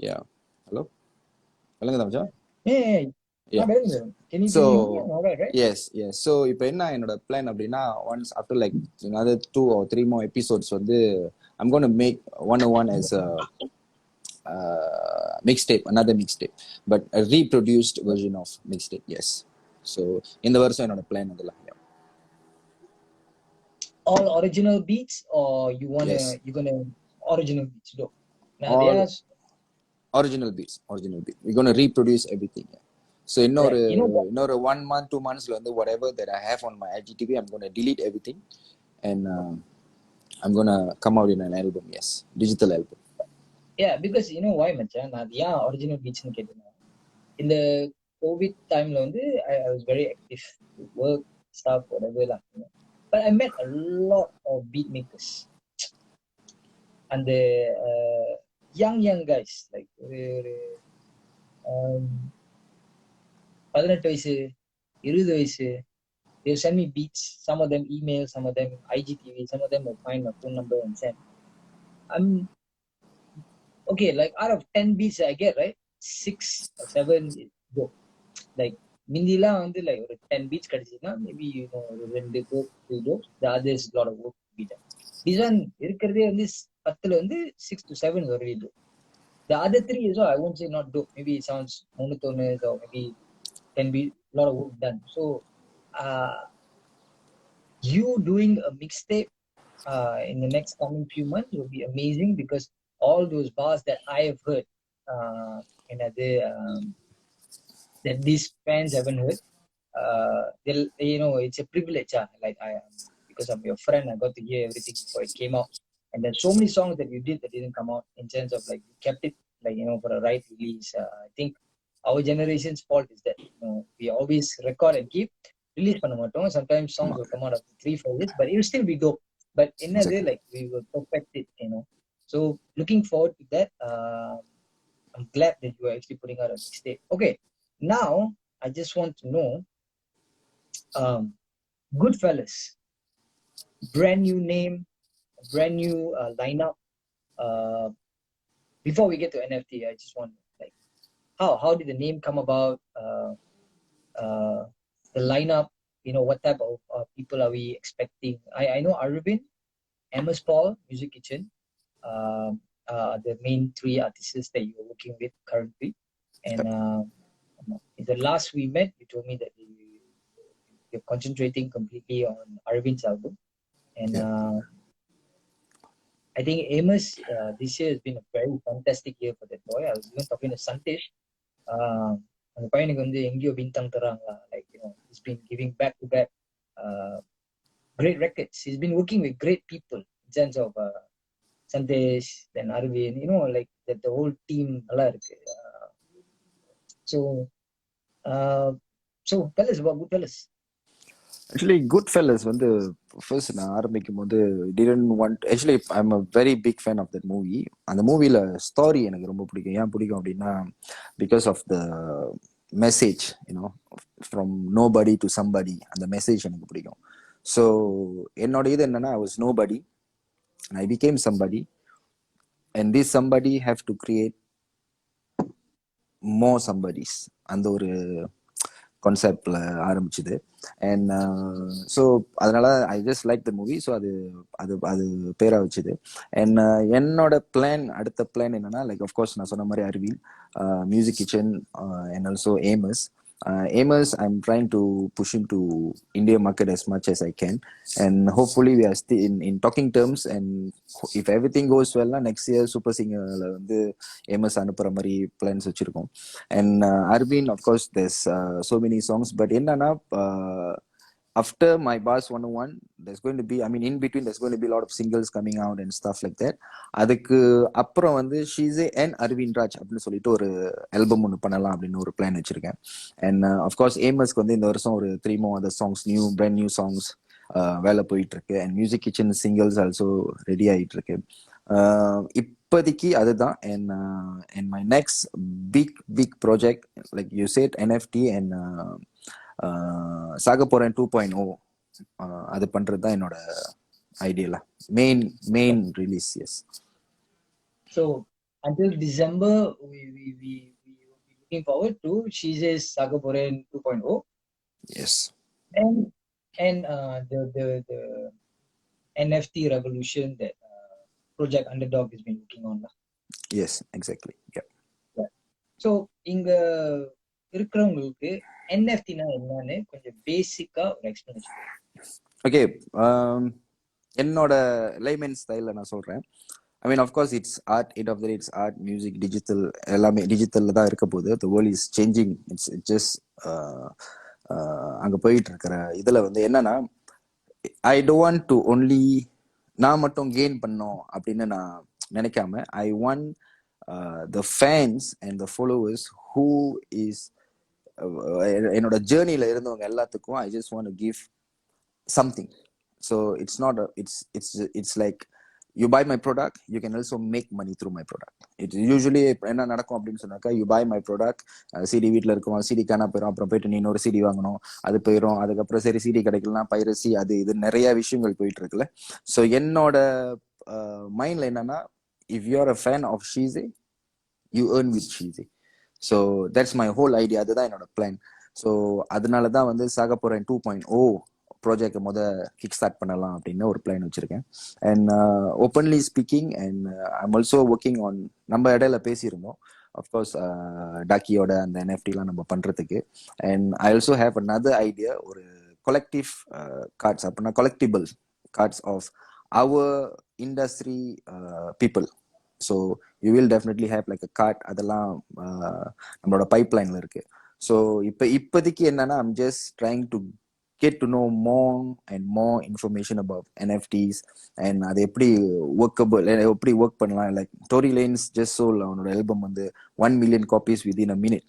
Speaker 2: Yeah. Hello? சொல்லுங்க மச்சான்.
Speaker 1: Yeah.
Speaker 2: Yeah.
Speaker 1: Can you
Speaker 2: So
Speaker 1: hear me? All right, right?
Speaker 2: yes. So இப்போ என்ன என்னோட பிளான் அப்படின்னா once after like another 2 or 3 more episodes வந்து I'm going to make 101 as a mixtape, another mixtape, but a reproduced version of mixtape. Yes. So இந்த வருஷம் என்னோட plan அதெல்லாம். Yeah.
Speaker 1: All original beats or
Speaker 2: Yes.
Speaker 1: you're gonna original beats dope. Now
Speaker 2: All
Speaker 1: there's
Speaker 2: original beats. We're going to reproduce everything. Yeah. So இன்னொரு
Speaker 1: right. You know what?
Speaker 2: இன்னொரு 1 month 2 monthsல வந்து whatever that I have on my IGTV, I'm going to delete everything and I'm going to come out in an album. Yes, digital album.
Speaker 1: Yeah, because you know why மச்சான் நான் ஏன் original beats னு கேட்டேன்னா இந்த COVID timeல வந்து I was very active with work stuff whatever lah, you know. But I met a lot of beat makers and the young guys like ஒரு 18 வயசு 20 வயசு. They send me beats, some of them email, some of them IGTV, some of them will find my phone number and send. I'm okay, like out of 10 beats I get, right, 6 or 7 go. Like மிந்திலாம் வந்து like ஒரு 10 beats கிடைச்சுன்னா maybe you know ஒரு 2 go 3 go, the others lot of work to be done. This one இருக்கிறதே வந்து 10ல வந்து 6 to 7 is already dope. The other 3 is I won't say not dope, maybe it sounds monotonous or maybe can be a lot of work done. So you doing a mixtape in the next coming few months will be amazing because all those bars that I have heard in other that these fans haven't heard, they'll, you know, it's a privilege. Like because I'm your friend, I got to hear everything before it came out. And there's so many songs that you did that didn't come out in terms of like you kept it like, you know, for a right release. I think our generation's fault is that, you know, we always record and keep release பண்ண மாட்டோம். Sometimes songs will come out after 3-4 years, but it will still be dope. But in a way, like we will perfect it, you know. So looking forward to that. I'm glad that you are actually putting out a mixtape. Okay, now I just want to know, Goodfellas, brand new name, brand new lineup. Before we get to NFT, I just want like how did the name come about? The lineup, you know, what type of people are we expecting? I know Arvind, Amos Paul, Music Kitchen, the main 3 artists that you're working with currently. And in the last we met, you told me that you're concentrating completely on Arvind's album. And I think Amos, this year has been a very fantastic year for that boy. I was even talking to Santesh. அந்த பையனுக்கு வந்து எங்கேயோ bintang தராங்களா, like, you know, he's been giving back to back great records. He's been working with great people in terms of Sandesh, then Arvind, you know, like that the whole team நல்லா இருக்கு. So tell us about Goodfellas.
Speaker 2: Actually Goodfellas வந்து first நான் ஆரம்பிக்கும் போது didn't want actually I'm a very big fan of that movie. அந்த மூவில story எனக்கு ரொம்ப பிடிக்கும். ஏன் பிடிக்கும் அப்படின்னா because of the message, from nobody to somebody, அந்த மெசேஜ் எனக்கு பிடிக்கும். ஸோ என்னோட இது என்னன்னா I was nobody and I became somebody, and this somebody have to create more somebodies. அந்த ஒரு கான்செப்ட்ல ஆரம்பிச்சுது. அண்ட் ஸோ அதனால I just like the movie. So அது அது அது பேரா வச்சுது. அண்ட் என்னோட பிளான், அடுத்த பிளான் என்னன்னா, லைக் அஃப்கோர்ஸ் நான் சொன்ன மாதிரி அறிவியல், music kitchen, and also Amos. Amos, I'm trying to push him to India market as much as I can, and hopefully we are still in talking terms. And if everything goes well, next year Super Singer வந்து Amos அனுப்புற மாதிரி plans வச்சிருக்கோம். And Arvin, of course, there's so many songs, but என்னன்னா after my Bars 101, there's going to be, I mean, in between, there's going to be a lot of singles coming out and stuff like that. அதுக்கு அப்புறம் வந்து Sheezay and Arvind Raj அப்படின்னு சொல்லிட்டு ஒரு album ஒன்று பண்ணலாம் அப்படின்னு ஒரு பிளான் வச்சிருக்கேன். அண்ட் அஃப்கோர்ஸ் ஏமஸ்க்கு வந்து இந்த வருஷம் ஒரு 3 more other songs, brand new songs வேலை போயிட்டு இருக்கு. And music kitchen singles also ready ஆயிட்டு இருக்கு. இப்போதைக்கு அதுதான். And my next big project, like you said, NFT and சாக போறேன் 2.0, அது பண்றது தான் என்னோட ஐடியா. Main release. Yes.
Speaker 1: So until December, we looking forward to Sheezay's Saga Poren 2.0.
Speaker 2: Yes.
Speaker 1: And the NFT revolution that Project Underdog has been working on.
Speaker 2: Yes, exactly. Yeah.
Speaker 1: So இங்க இருக்கிறவங்களுக்கு NFTனா என்னன்னு கொஞ்சம் பேசிக்கா ஒரு எக்ஸ்பிளனேஷன்.
Speaker 2: ஓகே, என்னோட லைமன் ஸ்டைல்ல நான் சொல்றேன். I mean, of course, it's art. End of the day, it's art, music, digital. எல்லாமே டிஜிட்டல்ல தான் இருக்க போகுது. The world is changing. It's just அங்க போயிட்டு இருக்கிற இதுல வந்து என்னன்னா, I don't want to only நான் மட்டும் கெயின் பண்ணோம் அப்படின்னு நான் நினைக்காம, I want the fans and the followers who is என்னோட ஜேர்னில இருந்தவங்க எல்லாத்துக்கும் I just want to give something. So it's not it's like you buy my product, you can also make money through my product. It usually என்ன நடக்கும் அப்படின்னு சொன்னாக்கா, you buy my product, CD வீட்டில் இருக்கும், CD காணா போயிடும், அப்புறம் போயிட்டு நீ இன்னொரு சிடி வாங்கணும், அது போயிடும், அதுக்கப்புறம் சரி சிடி கிடைக்கலாம், பைரசி, அது இது நிறைய விஷயங்கள் போயிட்டு இருக்குல்ல. ஸோ என்னோட மைண்ட்ல என்னன்னா, if you are a fan of Sheezay, you earn with Sheezay. So that's my whole idea. அதுதான் என்னோட பிளான். ஸோ அதனால தான் வந்து சாக போறேன் 2.0 ப்ராஜெக்ட் கிக் ஸ்டார்ட் பண்ணலாம் அப்படின்னு ஒரு பிளான் வச்சிருக்கேன். And openly speaking, and I'm also working on, நம்ம இடையில பேசியிருந்தோம் அஃப்கோர்ஸ் டாக்கியோட அந்த என்எஃப்டிலாம் நம்ம பண்றதுக்கு. And I also have another idea, ஒரு கொலெக்டிவ் கார்ட்ஸ், அப்படின்னா collectible cards of our industry people. So you will definitely have like a card. அதெல்லாம் நம்மளோட பைப்லைன்ல இருக்கு. ஸோ இப்போதைக்கு என்னன்னா, I'm just trying to get to know more and more information about NFTs and அது எப்படி workable, எப்படி work பண்ணலாம். Like Tory Lanez just sold அவனோட ஆல்பம் வந்து 1 million copies within a minute,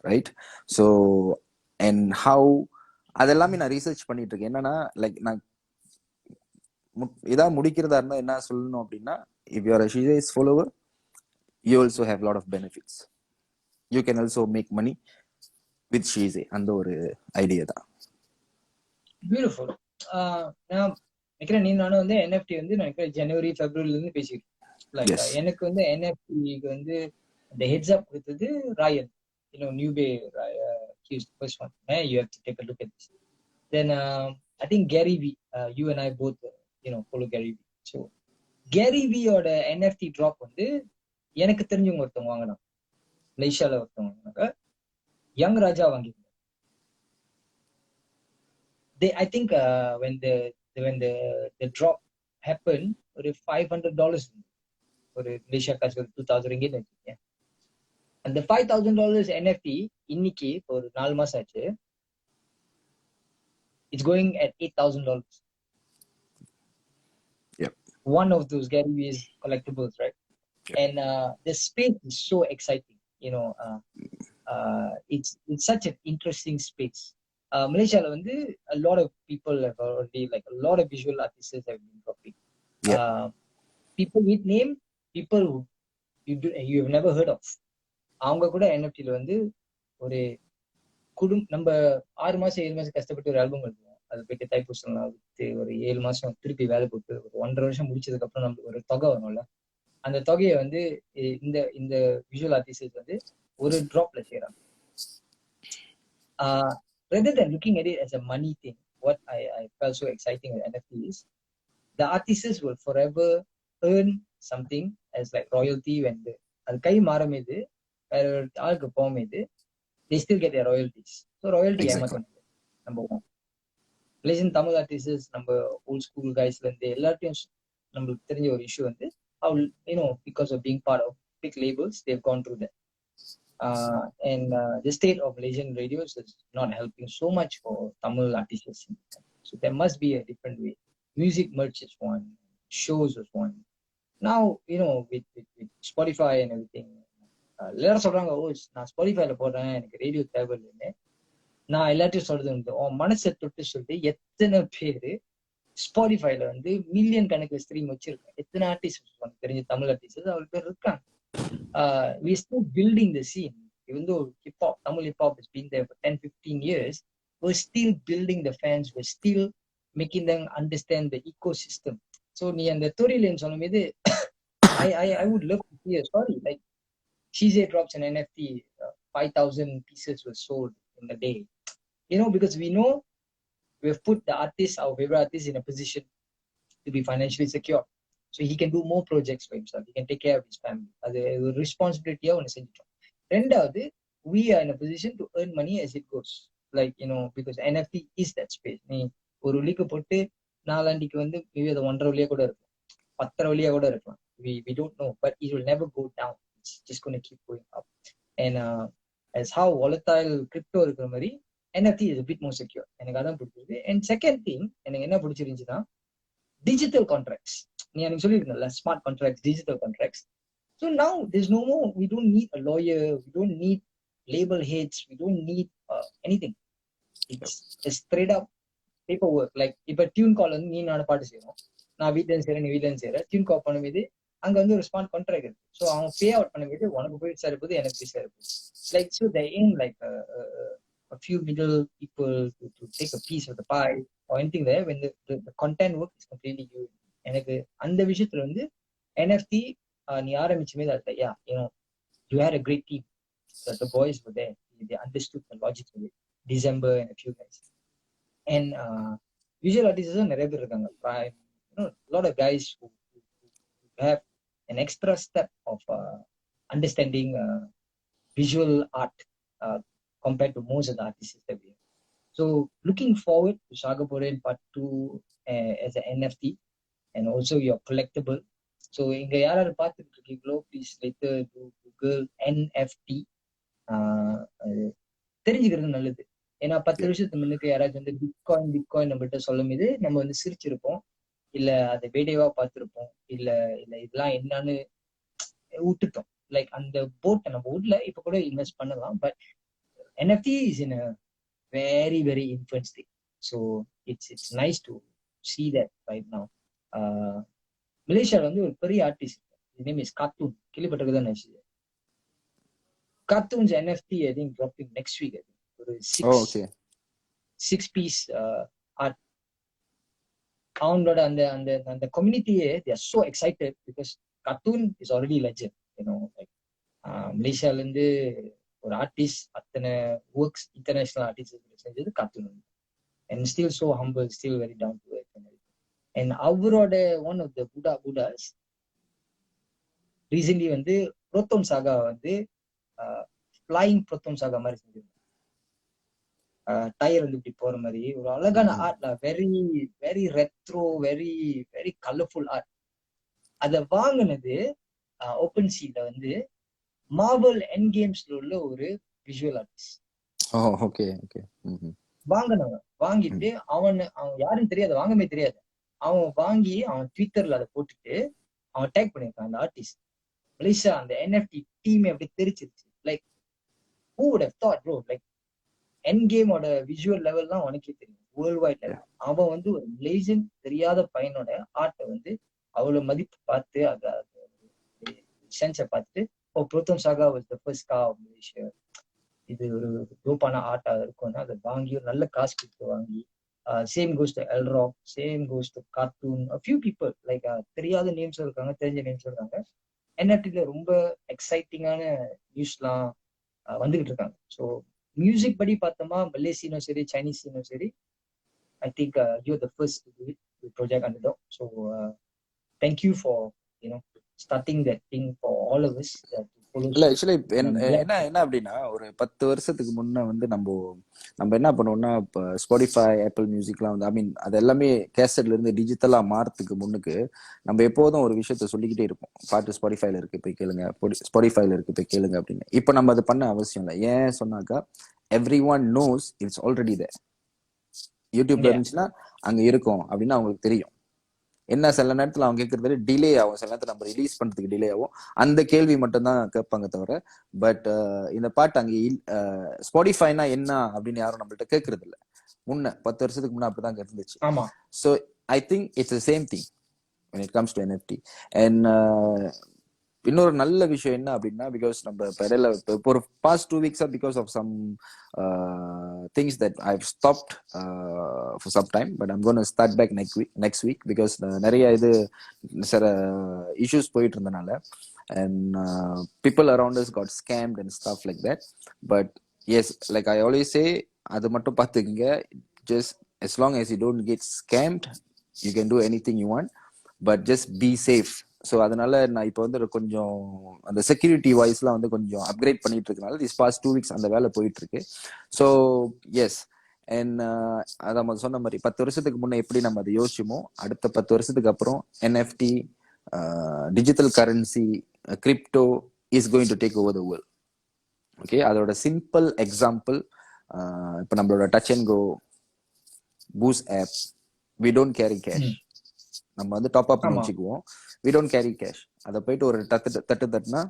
Speaker 2: right? So and how அதெல்லாமே நான் research பண்ணிட்டு இருக்கேன். என்னன்னா, லைக் நான் இதான் முடிக்கிறதா இருந்தா என்ன சொல்லணும் அப்படின்னா, if you are a Sheezay's follower, you also have a lot of benefits. You can also make money with Sheezay. அந்த ஒரு ஐடியா தான்.
Speaker 1: பியூட்டிஃபுல். நான் நினைக்கிறேன் நீ நானும் வந்து NFT வந்து நினைக்கிறேன் ஜனவரி பிப்ரவரில இருந்து பேசிக்கிட்டு. லைக் எனக்கு வந்து NFTக்கு வந்து இந்த ஹெட்ஸ் அப் கொடுத்தது ராயன், நியூ பே first one. You have to take a look at this. Then I think Gary V, you and I both follow Gary V. So Gary V ஓட NFT drop வந்து எனக்கு தெரிஞ்சவங்க ஒருத்தவங்க வாங்கினாங்க, மலேசியால ஒருத்தவங்க வாங்கினாங்க, யங் ராஜா வாங்கிருந்தாங்க. I think when the drop happened, ஒரு $500 ஒரு மலேசியா காசு ஒரு 2000 ringgit வச்சுக்கேன். அந்த $5,000 NFT இன்னைக்கு ஒரு 4 மாசம் ஆச்சு, it's going at $8,000.
Speaker 2: Yep.
Speaker 1: One of those Gary V's collectibles, right? Yep. And the space is so exciting. It's such an interesting space. மலேசியால வந்து a lot of people have already, like a lot of visual artists have been dropping.
Speaker 2: Yeah.
Speaker 1: People with name, people who you have never heard of. அவங்க கூட என்எஃப்டில வந்து ஒரு நம்ம 6 மாசம் 7 மாசம் கஷ்டப்பட்டு ஒரு ஆல்பம் எழுதுவோம். அது போயிட்டு தைப்பூசலாம் வித்து ஒரு 7 மாசம் திருப்பி வேலை போட்டு ஒரு 1.5 வருஷம் முடிச்சதுக்கு அப்புறம் நம்மளுக்கு ஒரு தொகை வரும்ல. அந்த தொகையை வந்து இந்த இந்த விஷுவல் ஆர்டிஸ்ட் வந்து ஒரு டிராப்ல செய்யறாங்க. Rather than looking at it as a money thing, what I felt so exciting with NFT is the artists will forever earn something as like royalty when அது கை மாறும்போது வேற ஒரு ஆளுக்கு போகும்போது they still get their royalties. So royalty ஏமாத்த முடியாது. நம்ம Malaysian Tamil artists, நம்ம old school guysல இருந்து எல்லாத்தையும் நம்மளுக்கு தெரிஞ்ச ஒரு இஷ்யூ வந்து how, because of being part of big labels, they've gone through that. And the state of Malaysian radios is not helping so much for Tamil artists. So there must be a different way. Music merch is one, shows is one. Now, with Spotify and everything, எல்லாரும் சொல்றாங்க, ஓ நான் ஸ்பாட்டிஃபைல போடுறேன், எனக்கு radio தேவையில்லைன்னு. நான் எல்லாத்தையும் சொல்றது உண்டு, மனசை தொட்டு சொல்லி எத்தனை பேரு ஸ்பாட்டிஃபைல வந்து மில்லியன் கணக்குல ஸ்ட்ரீம் வச்சிருக்கேன். எத்தனை ஆர்டிஸ்ட் தெரிஞ்ச தமிழ் ஆர்டிஸ்ட் அவ்வளவு பேர் இருக்காங்க. We're still building the scene. Even though hip-hop, Tamil hip-hop has been there for 10-15 years, we're still building the fans, we're still making them understand the ecosystem. So நீ அந்த துறையிலன்னு சொல்லும் போது I would love to see a story like Sheezay drops an NFT, 5,000 pieces were sold in a day. Because we know we've put the artist, our favorite artist, in a position to be financially secure. So he can do more projects for himself. He can take care of his family. அது ஒரு responsibility ஒன்னு செஞ்சிட்டோம். ரெண்டாவது, we are in a position to earn money as it goes. Like, because NFT is that space. நீ ஒரு leak போட்டு நாலாண்டிக்கு வந்து அது 1.5 வழியா கூட இருக்கும், 10 வழியா கூட இருக்கலாம். We don't know, but it will never go down. It's just going to keep going up. And as how volatile crypto இருக்கிற மாதிரி NFT is a bit more secure. எனக்கு அதான் பிடிச்சிருக்கு. And second thing, எனக்கு என்ன பிடிச்சிருந்துச்சுன்னா digital contracts. நீ எனக்கு சொல்லியிருந்தல smart contracts, digital contracts. So now there's no more, we don't need a lawyer, we don't need label heads, we don't need anything. It's a straight up paperwork. Like இப்ப tune கால் வந்து நீ நானும் பாட்டு செய்யணும், நான் வீட்டுல செய்யறேன், நீ வீட்டுல செய்யற, டியூன் கால் பண்ணும்போது அங்க வந்து ஒரு ஸ்மார்ட் கான்ட்ராக்ட் இருக்கு. ஸோ அவங்க பே அவுட் பண்ணும்போது உனக்கு போய் சேரப்போது, எனக்கு போய் சேரப்போது. Like so they aim like a few middle people to take a piece of the pie or anything there when the content work is completely you. எனக்கு அந்த விஷயத்துல வந்து NFT நீ ஆரம்பிச்சுமே அது you had a great team. The boys were there, they understood the logic of it. December and a few guys, and visual artists நிறைய பேர் இருக்காங்க. A lot of guys who have an extra step of understanding visual art compared to most of the artists that we have. So looking forward to Shagaporen Part 2 as an NFT and also your collectible. So இங்க யாராவது பார்த்துட்டு இருக்கீங்களோ, please later do Google NFT. தெரிஞ்சுக்கிறது நல்லது. ஏன்னா 10 வருஷத்துக்கு முன்னுக்கு யாராச்சும் வந்து பிட்காயின் நம்மகிட்ட சொல்லும் போது நம்ம வந்து சிரிச்சிருப்போம், இல்ல அதை வீடியோவா பார்த்திருப்போம், இல்ல இதெல்லாம் என்னன்னு விட்டுட்டோம். லைக் அந்த போட்டை நம்ம உள்ள இப்ப கூட இன்வெஸ்ட் பண்ணலாம். But NFT is in a very very infant state. So it's nice to see that right now. மலேசியால வந்து ஒரு பெரிய ஆர்டிஸ்ட், நேம் இஸ் கார்ட்டூன், கேள்விப்பட்டிருக்கதான் நினைச்சு. Cartoons NFT I think dropping next week. I think ஒரு 6 piece art. அவங்களோட அந்த அந்த அந்த கம்யூனிட்டியே they are so excited because cartoon is already legend. Like மலேசியால இருந்து ஒரு ஆர்டிஸ்ட் அத்தனை ஒர்க்ஸ் இன்டர்நேஷனல் ஆர்டிஸ்ட் செஞ்சது cartoon. And still so humble, still very down to earth and everything. And அவரோட one of the Buddhas recently வந்து புரோத்தம் சாகா வந்து flying புரோத்தம் சாகா மாதிரி செஞ்சிருந்தாங்க. டயர் வந்து இப்படி போற மாதிரி ஒரு அழகான ஆர்ட்ல, very very retro, very very colourful art. அத வாங்கினது ஓப்பன் சீல வந்து மார்வல் எண்ட் கேம்ஸ்ல உள்ள ஒரு விஷுவல் ஆர்டிஸ்ட் வாங்கினவன். வாங்கிட்டு அவன் யாருன்னு தெரியாது, வாங்கவே தெரியாது. அவன் வாங்கி அவன் ட்விட்டர்ல அதை போட்டுட்டு அவன் டேக் பண்ணிருக்கான் அந்த ஆர்டிஸ்ட். மலேசியா அந்த NFT டீம் அப்படி தெரிச்சிருச்சு. Like who would have thought, bro? Like என் கேமோட விஷுவல் லெவல்லாம் உனக்கே தெரியும், வேர்ல்ட் வைட் லெவல். அவன் வந்து ஒரு லேஜன் தெரியாத பையனோட ஆர்ட்டை வந்து அவ்வளவு மதிப்பு பார்த்து அதை சென்ஸை பார்த்துட்டு, ஓ புரோத்தம் சாகா வாஸ் த ஃபர்ஸ்ட் கா ஆஃப் மலேசியா, இது ஒரு டோப்பான ஆர்ட்டா இருக்கும்னா அதை வாங்கி ஒரு நல்ல காசு கொடுத்து வாங்கி, சேம் கோஸ் டு எல்ராக், same goes to cartoon, few people like தெரியாத நேம்ஸ் இருக்காங்க, தெரிஞ்ச நேம்ஸ் இருக்காங்க. என்எஃப்டில ரொம்ப எக்ஸைட்டிங்கான நியூஸ்லாம் வந்துகிட்டு இருக்காங்க. ஸோ மியூசிக் படி பார்த்தோமா, மலேசியனும் சரி சைனீஸினும் சரி, I think you're the first project under. So thank you for starting that thing for all of us that follows.
Speaker 2: இல்ல ஆக்சுவலி என்ன என்ன அப்படின்னா, ஒரு 10 வருஷத்துக்கு முன்ன வந்து நம்ம என்ன பண்ணுவோம்னா, இப்போ ஸ்பாடிஃபை, ஆப்பிள் மியூசிக்லாம் வந்து ஐ மீன் அது எல்லாமே கேசட்ல இருந்து டிஜிட்டலா மாறத்துக்கு முன்னுக்கு நம்ம எப்போதும் ஒரு விஷயத்த சொல்லிக்கிட்டே இருப்போம், பாட்டு ஸ்பாடிஃபைல இருக்கு போய் கேளுங்க, ஸ்பாடிஃபைல இருக்கு போய் கேளுங்க அப்படின்னு. இப்போ நம்ம அது பண்ண அவசியம் இல்லை. ஏன் சொன்னாக்கா, everyone knows it's already there. யூடியூப்ல இருந்துச்சுன்னா அங்க இருக்கும் அப்படின்னு அவங்களுக்கு தெரியும். என்ன சில நேரத்துல அவங்க கேட்கறது டிலே ஆகும், சில நேரத்துல நம்ம ரிலீஸ் பண்றதுக்கு டிலே ஆகும். அந்த கேள்வி மட்டும் தான் கேட்பாங்க தவிர, பட் இந்த பாட்டு அங்கே ஸ்பாடிஃபைனா என்ன அப்படின்னு யாரும் நம்மள்ட்ட கேட்கறது இல்லை. முன்ன 10 வருஷத்துக்கு முன்ன அப்படிதான் இருந்துச்சு. So I think it's same thing when it comes to NFT. And இன்னொரு நல்ல விஷயம் என்ன அப்படின்னா, பிகாஸ் நம்ம இடையில இப்போ ஒரு past 2 weeks because of some things that I stopped for some time, but I'm gonna start back next week because நிறைய சில இஷ்யூஸ் போயிட்டு இருந்தனால, and people around us got scammed and stuff like that. But yes, like I always say, அது மட்டும் பார்த்துக்குங்க. Just as long as you don't get scammed, you can do anything you want, but just be safe. So அதனால நான் இப்போ வந்து கொஞ்சம் அந்த security வாய்ஸ்லாம் வந்து கொஞ்சம் அப்கிரேட் பண்ணிட்டு இருக்கனால திஸ் பாஸ்ட் 2 weeks அந்த வேலை போயிட்டு இருக்கு. ஸோ எஸ், அண்ட் அதை நம்ம சொன்ன மாதிரி 10 வருஷத்துக்கு முன்னே எப்படி நம்ம அதை யோசிச்சோமோ, அடுத்த 10 வருஷத்துக்கு அப்புறம் NFT, digital currency, crypto is going to take over the world. Okay, அதோட சிம்பிள் எக்ஸாம்பிள், இப்போ நம்மளோட touch and go boost app, we don't carry cash. நம்ம வந்து டாப் அப் பண்ணி வச்சுக்குவோம், we don't carry cash. அதை போயிட்டு ஒரு தட்டுனா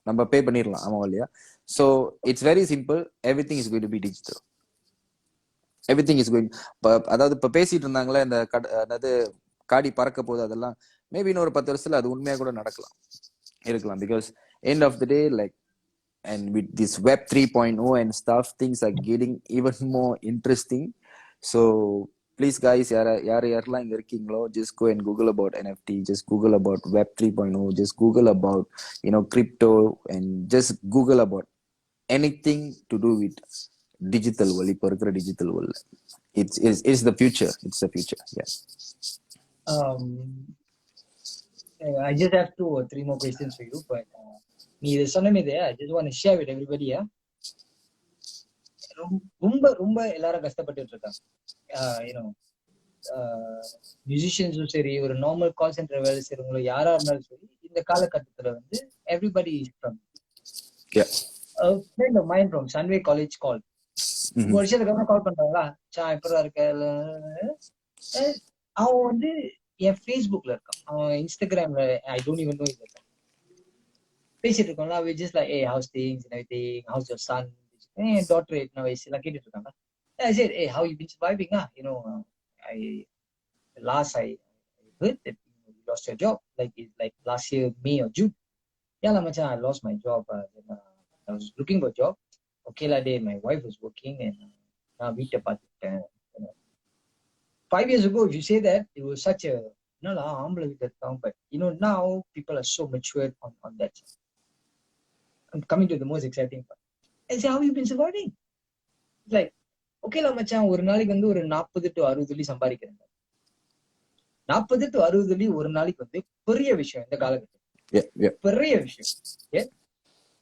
Speaker 2: நம்ம பே பண்ணிடலாம், ஆமா இல்லையா? So it's very simple, everything is going to be digital, everything is going. அதாவது இப்போ பேசிட்டு இருந்தாங்களே இந்த அதாவது காடி பறக்க போகுது, அதெல்லாம் மேபி இன்னொரு 10 வருஷத்துல அது உண்மையா கூட இருக்கலாம். Because end of the day, like and with this web 3.0 and stuff, things are getting even more interesting. So please guys, யாரெல்லாம் இங்க இருக்கீங்களோ, just go and google about NFT, just google about web 3.0, just google about crypto, and just google about anything to do with digital world. இப்போ இருக்கிற digital world, it's the future. It's the future. Yeah.
Speaker 1: I just have 2 or 3 more questions for you, but நீ இதை சொன்னமே, I just want to share with everybody. ரொம்ப ரொம்ப எல்லாரும் கஷ்டப்பட்டு இருக்காங்க. மியூசிஷியன்ஸும் சரி, ஒரு நார்மல் கால் சென்டர் வேலை செய்யறவங்களும் யாரா இருந்தாலும் சரி, இந்த காலகட்டத்துல வந்து everybody is from. A friend of mine from Sunway College called. ஒரு வருஷத்துக்கு அப்புறம் கால் பண்றாங்களா, எப்படா இருக்க, அவன் வந்து என் ஃபேஸ்புக்ல இருக்கான், அவன் இன்ஸ்டாகிராம்ல I don't even know it இருக்கான். பேசிட்டு இருக்கோம்ல, we just like, hey, how's things and everything, how's your son, N daughter என்ன வயசு எல்லாம் கேட்டுட்டு இருக்காங்க. I said, hey, how you been surviving? I heard that you lost your job, like last year May or June. Yeah la macha, I lost my job. I was looking for a job. Okay la day, my wife was working and நான் வீட்டை பார்த்துட்டேன். 5 years ago, if you say that, it was such a ஆம்பளை வீட்டில் இருக்காங்க. But now people are so matured on that. I'm coming to the most exciting part. I say, how you been surviving? It's like, okay la மச்சான், ஒரு நாளைக்கு வந்து ஒரு 40 to 60 வெள்ளி சம்பாதிக்கிறேன். 40 to 60 வெள்ளி ஒரு நாளைக்கு வந்து பெரிய விஷயம் இந்த காலகட்டத்தில். பெரிய விஷயம்.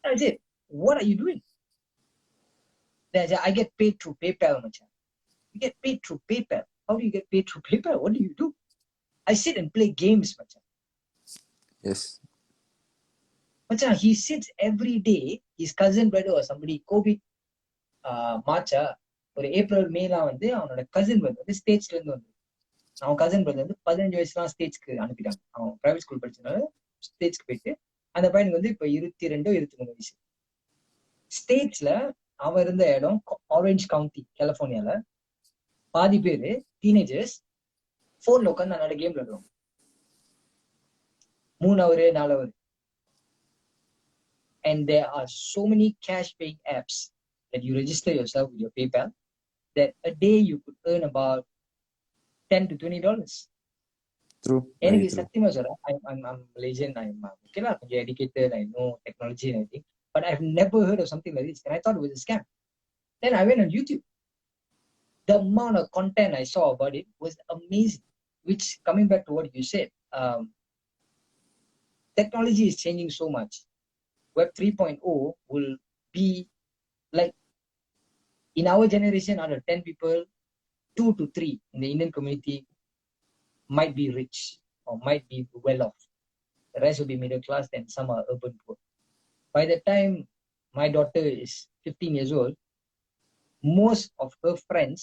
Speaker 1: I said, what are you doing? I said, I get paid through PayPal, மச்சான். You get paid through PayPal. How do you get paid through PayPal? What do you do? I sit and play games, மச்சான்.
Speaker 2: Yes.
Speaker 1: மச்சான், he sits every day, his cousin brother or somebody, COVID மார்ச்சா ஒரு April மேலாம் வந்து அவனோட cousin brother வந்து ஸ்டேட்ஸ்ல இருந்து வந்து, அவன் கசின் பிரதர் வந்து 15 வயசுலாம் ஸ்டேட்ஸ்க்கு அனுப்பிட்டாங்க. அவன் பிரைவேட் ஸ்கூல் படிச்சதுனால ஸ்டேட்ஸ்க்கு போயிட்டு, அந்த பையனுக்கு வந்து இப்ப 22 23 வயசு. ஸ்டேட்ஸ்ல அவன் இருந்த இடம் ஆரஞ்ச் கவுண்டி கலிபோர்னியால. பாதி பேரு டீனேஜர்ஸ் போன்ல உட்காந்து அதோட கேம் விளையாடுவாங்க 3 hour 4 hour. And there are so many cash paying apps that you register yourself with your PayPal that a day you could earn about $10 to $20.
Speaker 2: True.
Speaker 1: எனக்கு
Speaker 2: Very true.
Speaker 1: சத்தியமா சொல்றேன், I'm Malaysian, I'm okay lah, கொஞ்சம் educated, I know technology and everything, but I've never heard of something like this, and I thought it was a scam. Then I went on YouTube. The amount of content I saw about it was amazing. Which, coming back to what you said, technology is changing so much. Web 3.0 will be like, in our generation, out of 10 people, 2 to 3 in the Indian community might be rich or might be well off. The rest will be middle class, and some are urban poor. By the time my daughter is 15 years old, most of her friends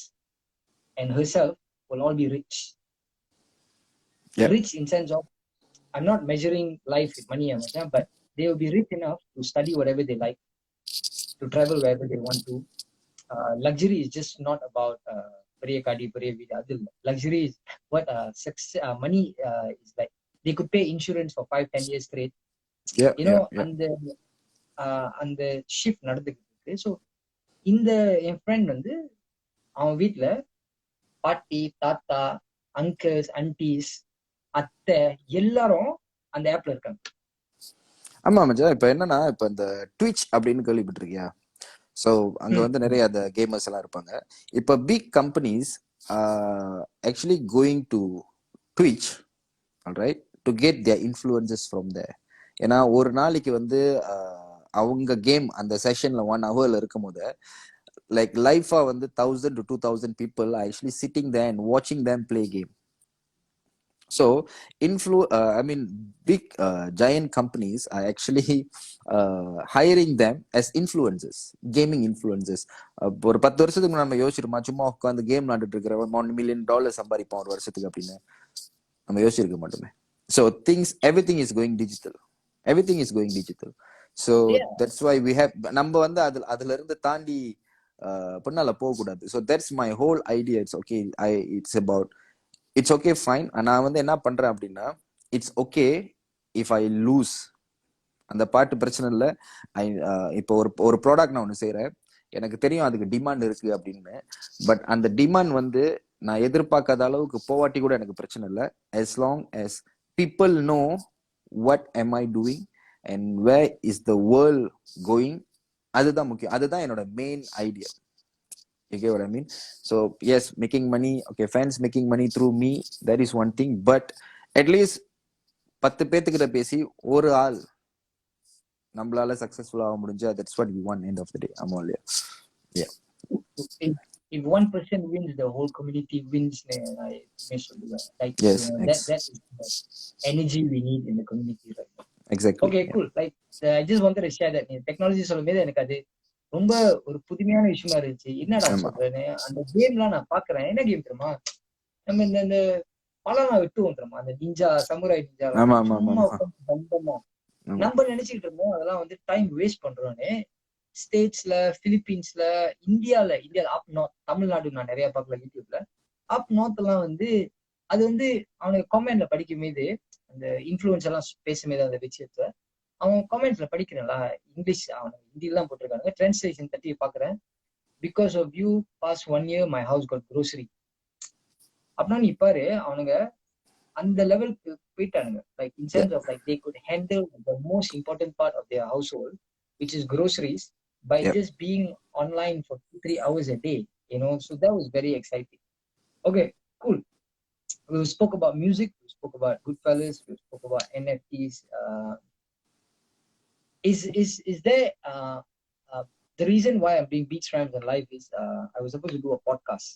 Speaker 1: and herself will all be rich.
Speaker 2: Yep.
Speaker 1: Rich in sense of, I'm not measuring life with money, but they will be rich enough to study whatever they like, to travel wherever they want to. Luxury is just not about பெரிய காடி பெரிய வீடு, அது இல்லை. Luxury is what money is like. They could pay insurance for 5-10 years straight.
Speaker 2: Yeah,
Speaker 1: You know,
Speaker 2: yeah, yeah.
Speaker 1: அந்த shift நடந்துகிட்டு இருக்கு. So இந்த என் ஃப்ரெண்ட் வந்து அவன் வீட்டுல பாட்டி தாத்தா அங்கிள்ஸ் ஆன்டிஸ் அத்தை எல்லாரும் அந்த ஆப்ல இருக்காங்க.
Speaker 2: ஆமா மச்சா, இப்ப என்னன்னா, இப்ப இந்த ட்விச் அப்படின்னு கேள்விப்பட்டிருக்கியா? ஸோ அங்க வந்து நிறைய அந்த கேமர்ஸ் எல்லாம் இருப்பாங்க. இப்ப big companies actually going to Twitch, alright, to get their influences from there. ஏன்னா ஒரு நாளைக்கு வந்து அவங்க கேம் அந்த செஷன்ல 1 hour இருக்கும் போது லைக் லைஃபா வந்து 1000 to 2000 people are actually sitting there and watching them play game. So I mean big giant companies are actually hiring them as influencers, gaming influencers. ஒரு 10 வருஷத்துக்கு முன்னாடி நம்ம யோசிச்சிருமா சும்மா உட்காந்து கேம் விளையாண்டுட்டு இருக்கிற $1 million சம்பாதிப்பான் ஒரு வருஷத்துக்கு அப்படின்னு நம்ம யோசிச்சிருக்க மாட்டோமே. So everything is going digital. Everything is going digital. So
Speaker 1: Yeah.
Speaker 2: that's why we have, நம்ம வந்து அதுல இருந்து தாண்டி பின்னால போக கூடாது. So that's my whole idea. It's okay. It's okay, fine. நான் வந்து என்ன பண்றேன் அப்படின்னா, it's okay if I lose. அந்த பாட்டு பிரச்சனை இல்லை. இப்போ ஒரு ப்ராடக்ட் நான் ஒன்று செய்யறேன், எனக்கு தெரியும் அதுக்கு டிமாண்ட் இருக்கு அப்படின்னு, பட் அந்த டிமாண்ட் வந்து நான் எதிர்பார்க்காத அளவுக்கு போவாட்டி கூட எனக்கு பிரச்சனை இல்லை. as long as people know what am I doing and where is the world going, அதுதான் முக்கியம். அதுதான் என்னோட main idea. You get what I mean? So yes, making money, okay, fans making money through me, that is one thing, but at least 10 பேத்துக்கிட்ட பேசி ஒரு ஆள் நம்மளால successful ஆக முடிஞ்சா, that's what we want end of the day. I'm all yeah.
Speaker 1: If one person wins, the whole community wins. Like,
Speaker 2: yes,
Speaker 1: you know, that is the energy we need in the community right now.
Speaker 2: Exactly.
Speaker 1: Okay, cool. Like I just wanted to share that. Technology சொல்லும்போது எனக்கு அது ரொம்ப ஒரு புதுமையான விஷயமா இருந்துச்சு. என்னடா சொல்றேன்னு அந்த கேம்லாம் நான் பாக்குறேன். என்ன கேம் தெரியுமா, நம்ம இந்த பழம் விட்டு வந்துருமா, அந்த நிஞ்சா சமுராய் நிஞ்சா சும்மா நம்ம நினைச்சுக்கிட்டு இருந்தோம் அதெல்லாம் வந்து டைம் வேஸ்ட் பண்றோன்னு. ஸ்டேட்ஸ்ல, பிலிப்பீன்ஸ்ல, இந்தியால அப் நார்த், தமிழ்நாடு நான் நிறைய பார்க்கல யூடியூப்ல. அப் நார்த் எல்லாம் வந்து அது வந்து அவனுக்கு கமெண்ட்ல படிக்கும் போது, அந்த இன்ஃபுளுன்ஸ் எல்லாம் பேசும்போது அந்த விஷயத்துல அவன் கமெண்ட்ஸ்ல படிக்கிறேன்ல, இங்கிலீஷ் அவனுக்கு ஹிந்திலாம் போட்டிருக்காங்க, டிரான்ஸ்லேஷன் தட்டி பாக்குறேன். Because of you past 1 year my house got grocery. அப்படின்னா நீ பாரு, அவனுங்க அந்த லெவலுக்கு போயிட்டானுங்க. Like in sense of like they could handle the most important part of their household, which is groceries, by just being online for 2-3 hours a day, you know. So that was very exciting. Okay, cool. We spoke about music, we spoke about Goodfellas, we spoke about NFTs. Is there the reason why I'm doing Beats, Rhymes and Life is I was supposed to do a podcast.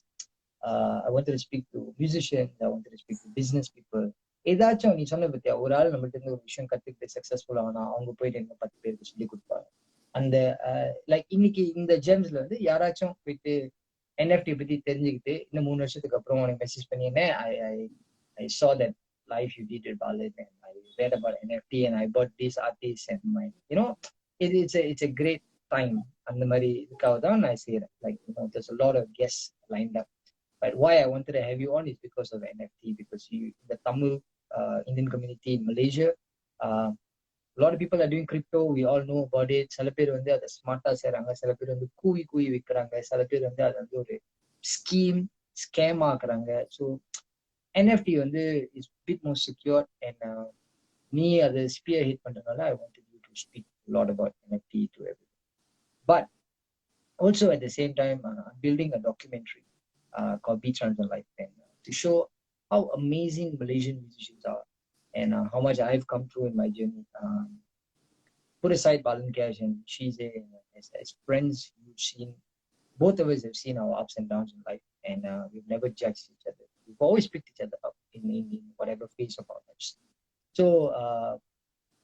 Speaker 1: I wanted to speak to musicians, I wanted to speak to business people. ஏதாச்சும் நீ சொன்ன பத்தியா, ஒரு ஆள் நம்மகிட்ட இருந்து ஒரு விஷயம் கத்துக்கிட்டு சக்சஸ்ஃபுல் ஆனா அவங்க போயிட்டு என்ன 10 பேருக்கு சொல்லி கொடுப்பாங்க. அந்த லைக் இன்னைக்கு இந்த ஜெம்ஸ்ல வந்து யாராச்சும் போயிட்டு NFT பத்தி தெரிஞ்சுக்கிட்டு இன்னும் 3 வருஷத்துக்கு அப்புறம் உனக்கு மெசேஜ் பண்ணினேன், I saw that life you did it, Balan, and I read about NFT and I bought this artist and my, you know, it's a great time. அந்த மாதிரி இதுக்காக தான் நான் செய்யறேன். Like, there's a lot of guests lined up. But why I wanted to have you on is because of NFT, because you, the Tamil Indian community in Malaysia, uh, a lot of people are doing crypto. We all know about it. சில பேர் வந்து அதை ஸ்மார்ட்டா செய்றாங்க, சில பேர் வந்து கூவி கூவி விற்கிறாங்க, சில பேர் வந்து அதை வந்து ஒரு ஸ்கேம் ஆக்குறாங்க. ஸோ NFT வந்து is bit more secure. And நீ அதை ஸ்பியர் ஹிட் பண்றதுனால I wanted you to speak a lot about NFT to everyone. But also at the same time, I'm building a documentary called Beats, Rhymes and Life, and to show how amazing Malaysian musicians are, and how much I've come through in my journey. Put aside Balan Kash and Sheezay, as friends, you've seen, both of us have seen our ups and downs in life, and we've never judged each other. We've always picked each other up in whatever phase of our lives. So,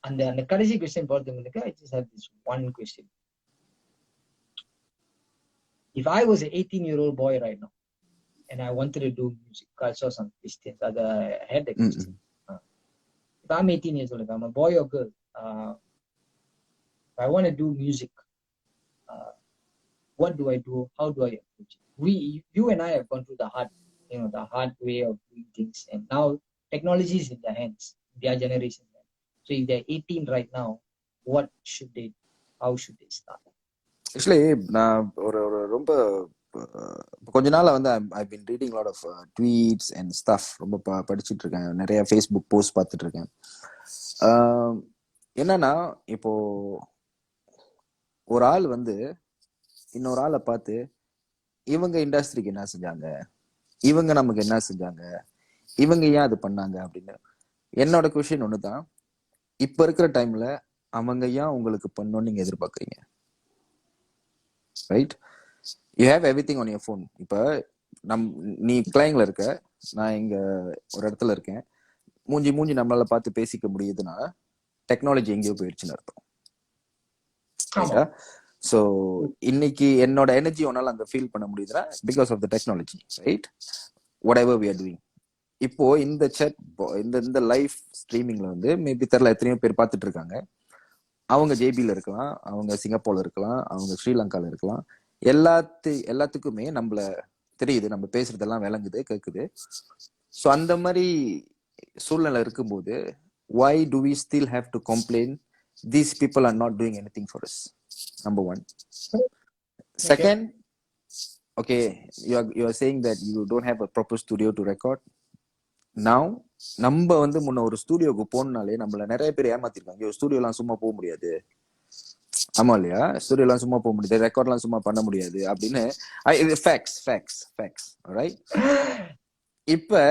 Speaker 1: அந்த கடைசி question பொறுத்தவங்களுக்கு, I just have this one question. If I was an 18-year-old boy right now and I wanted to do music, I saw some questions. I had the question. If I'm 18 years old, if I'm a boy or girl, if I want to do music, what do I do? How do I approach it? You and I have gone through the hard way of doing things, and now technology is in their hands, their generation. So if they're 18 right now, what should they do? How should they start?
Speaker 2: Actually நான் ஒரு ஒரு ரொம்ப கொஞ்ச நாளா வந்து I've been reading a lot of tweets and stuff. ரொம்ப படிச்சுட்டு இருக்கேன், நிறைய ஃபேஸ்புக் போஸ்ட் பார்த்துட்டு இருக்கேன். என்னன்னா, இப்போ ஒரு ஆள் வந்து இன்னொரு ஆளை பார்த்து இவங்க இண்டஸ்ட்ரிக்கு என்ன செஞ்சாங்க, இவங்க நமக்கு என்ன செஞ்சாங்க, இவங்க ஏன் அது பண்ணாங்க அப்படின்னு. என்னோட கொஸ்டின் ஒண்ணுதான், இப்ப இருக்கிற டைம்ல அவங்க ஏன் உங்களுக்கு பண்ணணும்னு நீங்க எதிர்பார்க்குறீங்க? Right? You have everything on your phone. இப்ப நீ கிளைங்ல இருக்க, நான் இங்க ஒரு இடத்துல இருக்கேன், மூஞ்சி நம்மளால பார்த்து பேசிக்க முடியுதுன்னா டெக்னாலஜி எங்கேயோ போயிடுச்சுன்னு அர்த்தம். ரைட்டா? ஸோ இன்னைக்கு என்னோட எனர்ஜி ஒன்னால அங்க ஃபீல் பண்ண முடியுதுன்னா because of the technology, right? Whatever we are doing. இப்போ இந்த செட் இந்த லைவ் ஸ்ட்ரீமிங்ல வந்து மேபி தெரியல எத்தனையோ பேர் பார்த்துட்டு இருக்காங்க. அவங்க ஜேபில இருக்கலாம், அவங்க சிங்கப்பூர்ல இருக்கலாம், அவங்க ஸ்ரீலங்கால இருக்கலாம். எல்லாத்துக்குமே நம்மள தெரியுது, நம்ம பேசுறதெல்லாம் விளங்குது, கேக்குது. ஸோ அந்த மாதிரி சூழ்நிலை இருக்கும்போது why do we still have to complain these people are not doing anything for us? Number one. Second, okay, you are saying that you don't have a proper studio to record. Now நம்ம வந்து முன்ன ஒரு ஸ்டுடியோக்கு போனாலே நம்மள நிறைய பேர் ஏமாத்திருக்காங்க. Studio எல்லாம் சும்மா போக முடியாது, ஆமா இல்லையா? ஸ்டுடியோ எல்லாம் சும்மா போக முடியாது, ரெக்கார்ட் எல்லாம் சும்மா பண்ண முடியாது அப்படின்னு. Facts right? இப்ப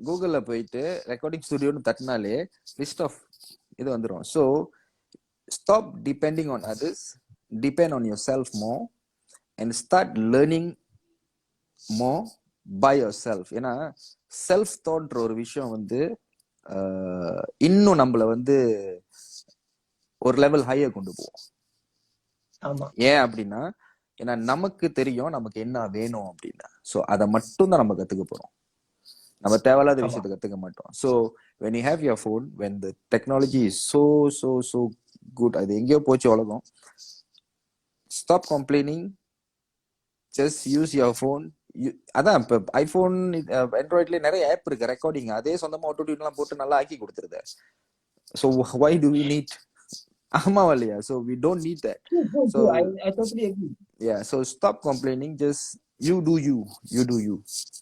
Speaker 2: கூகுள்ல போயிட்டு ரெக்கார்டிங் ஸ்டுடியோன்னு தட்டினாலே லிஸ்ட் ஆஃப் இது வந்துடும். So stop depending on others, depend on yourself more and start learning more by yourself. ஏன்னா செல்ஃப் தாட்ன்ற ஒரு விஷயம் வந்து இன்னும் நம்மள வந்து ஒரு லெவல் ஹையா கொண்டு போவோம். ஏன் அப்படின்னா, ஏன்னா நமக்கு தெரியும் நமக்கு என்ன வேணும் அப்படின்னா. ஸோ அதை மட்டும் தான் நம்ம கத்துக்க போறோம், நம்ம தேவையில்லாத விஷயத்தை கத்துக்க மாட்டோம். So when you have your phone, when the technology is so good, அது எங்கேயோ போச்சு உலகம். Stop complaining, just use your phone. அதான் இப்ப ஐபோன் ஆண்ட்ராய்ட்ல நிறைய ஆப் இருக்கு ரெக்கார்டிங், அதே சொந்தமா ஆட்டோடியூன் எல்லாம் போட்டு நல்லா ஆக்கி கொடுத்துருது. So why do we need? ஆமாவா இல்லையா? So we don't need that. So
Speaker 1: I totally agree.
Speaker 2: Yeah, so stop complaining, just you do you.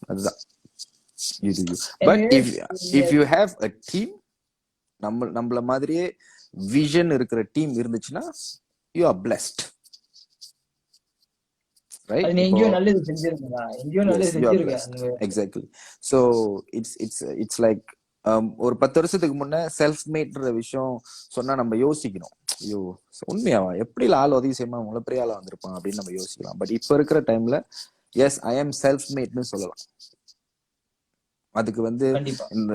Speaker 2: அதுதான் you do you. But if you have a team, நம்மள மாதிரியே vision இருக்கிற team இருந்துச்சுன்னா you are blessed, right?
Speaker 1: எங்கேயோ நல்லது செஞ்சிருக்கா, எங்கேயோ நல்லது செஞ்சிருக்கா.
Speaker 2: Exactly. So it's like ஒரு 10 வருஷத்துக்கு முன்ன செல்ஃப் மேட்ன்ற விஷயம் சொன்னா நம்ம யோசிக்கணும், ஐயோ உண்மையாவா, எப்படி ஆள் உதவி செய்யாம உங்களை பெரிய ஆளா வந்திருப்பான் அப்படின்னு நம்ம யோசிக்கலாம். பட் இப்ப இருக்கிற டைம்ல எஸ் ஐ ஆம் செல்ஃப் மேட்னு சொல்லலாம். அதுக்கு வந்து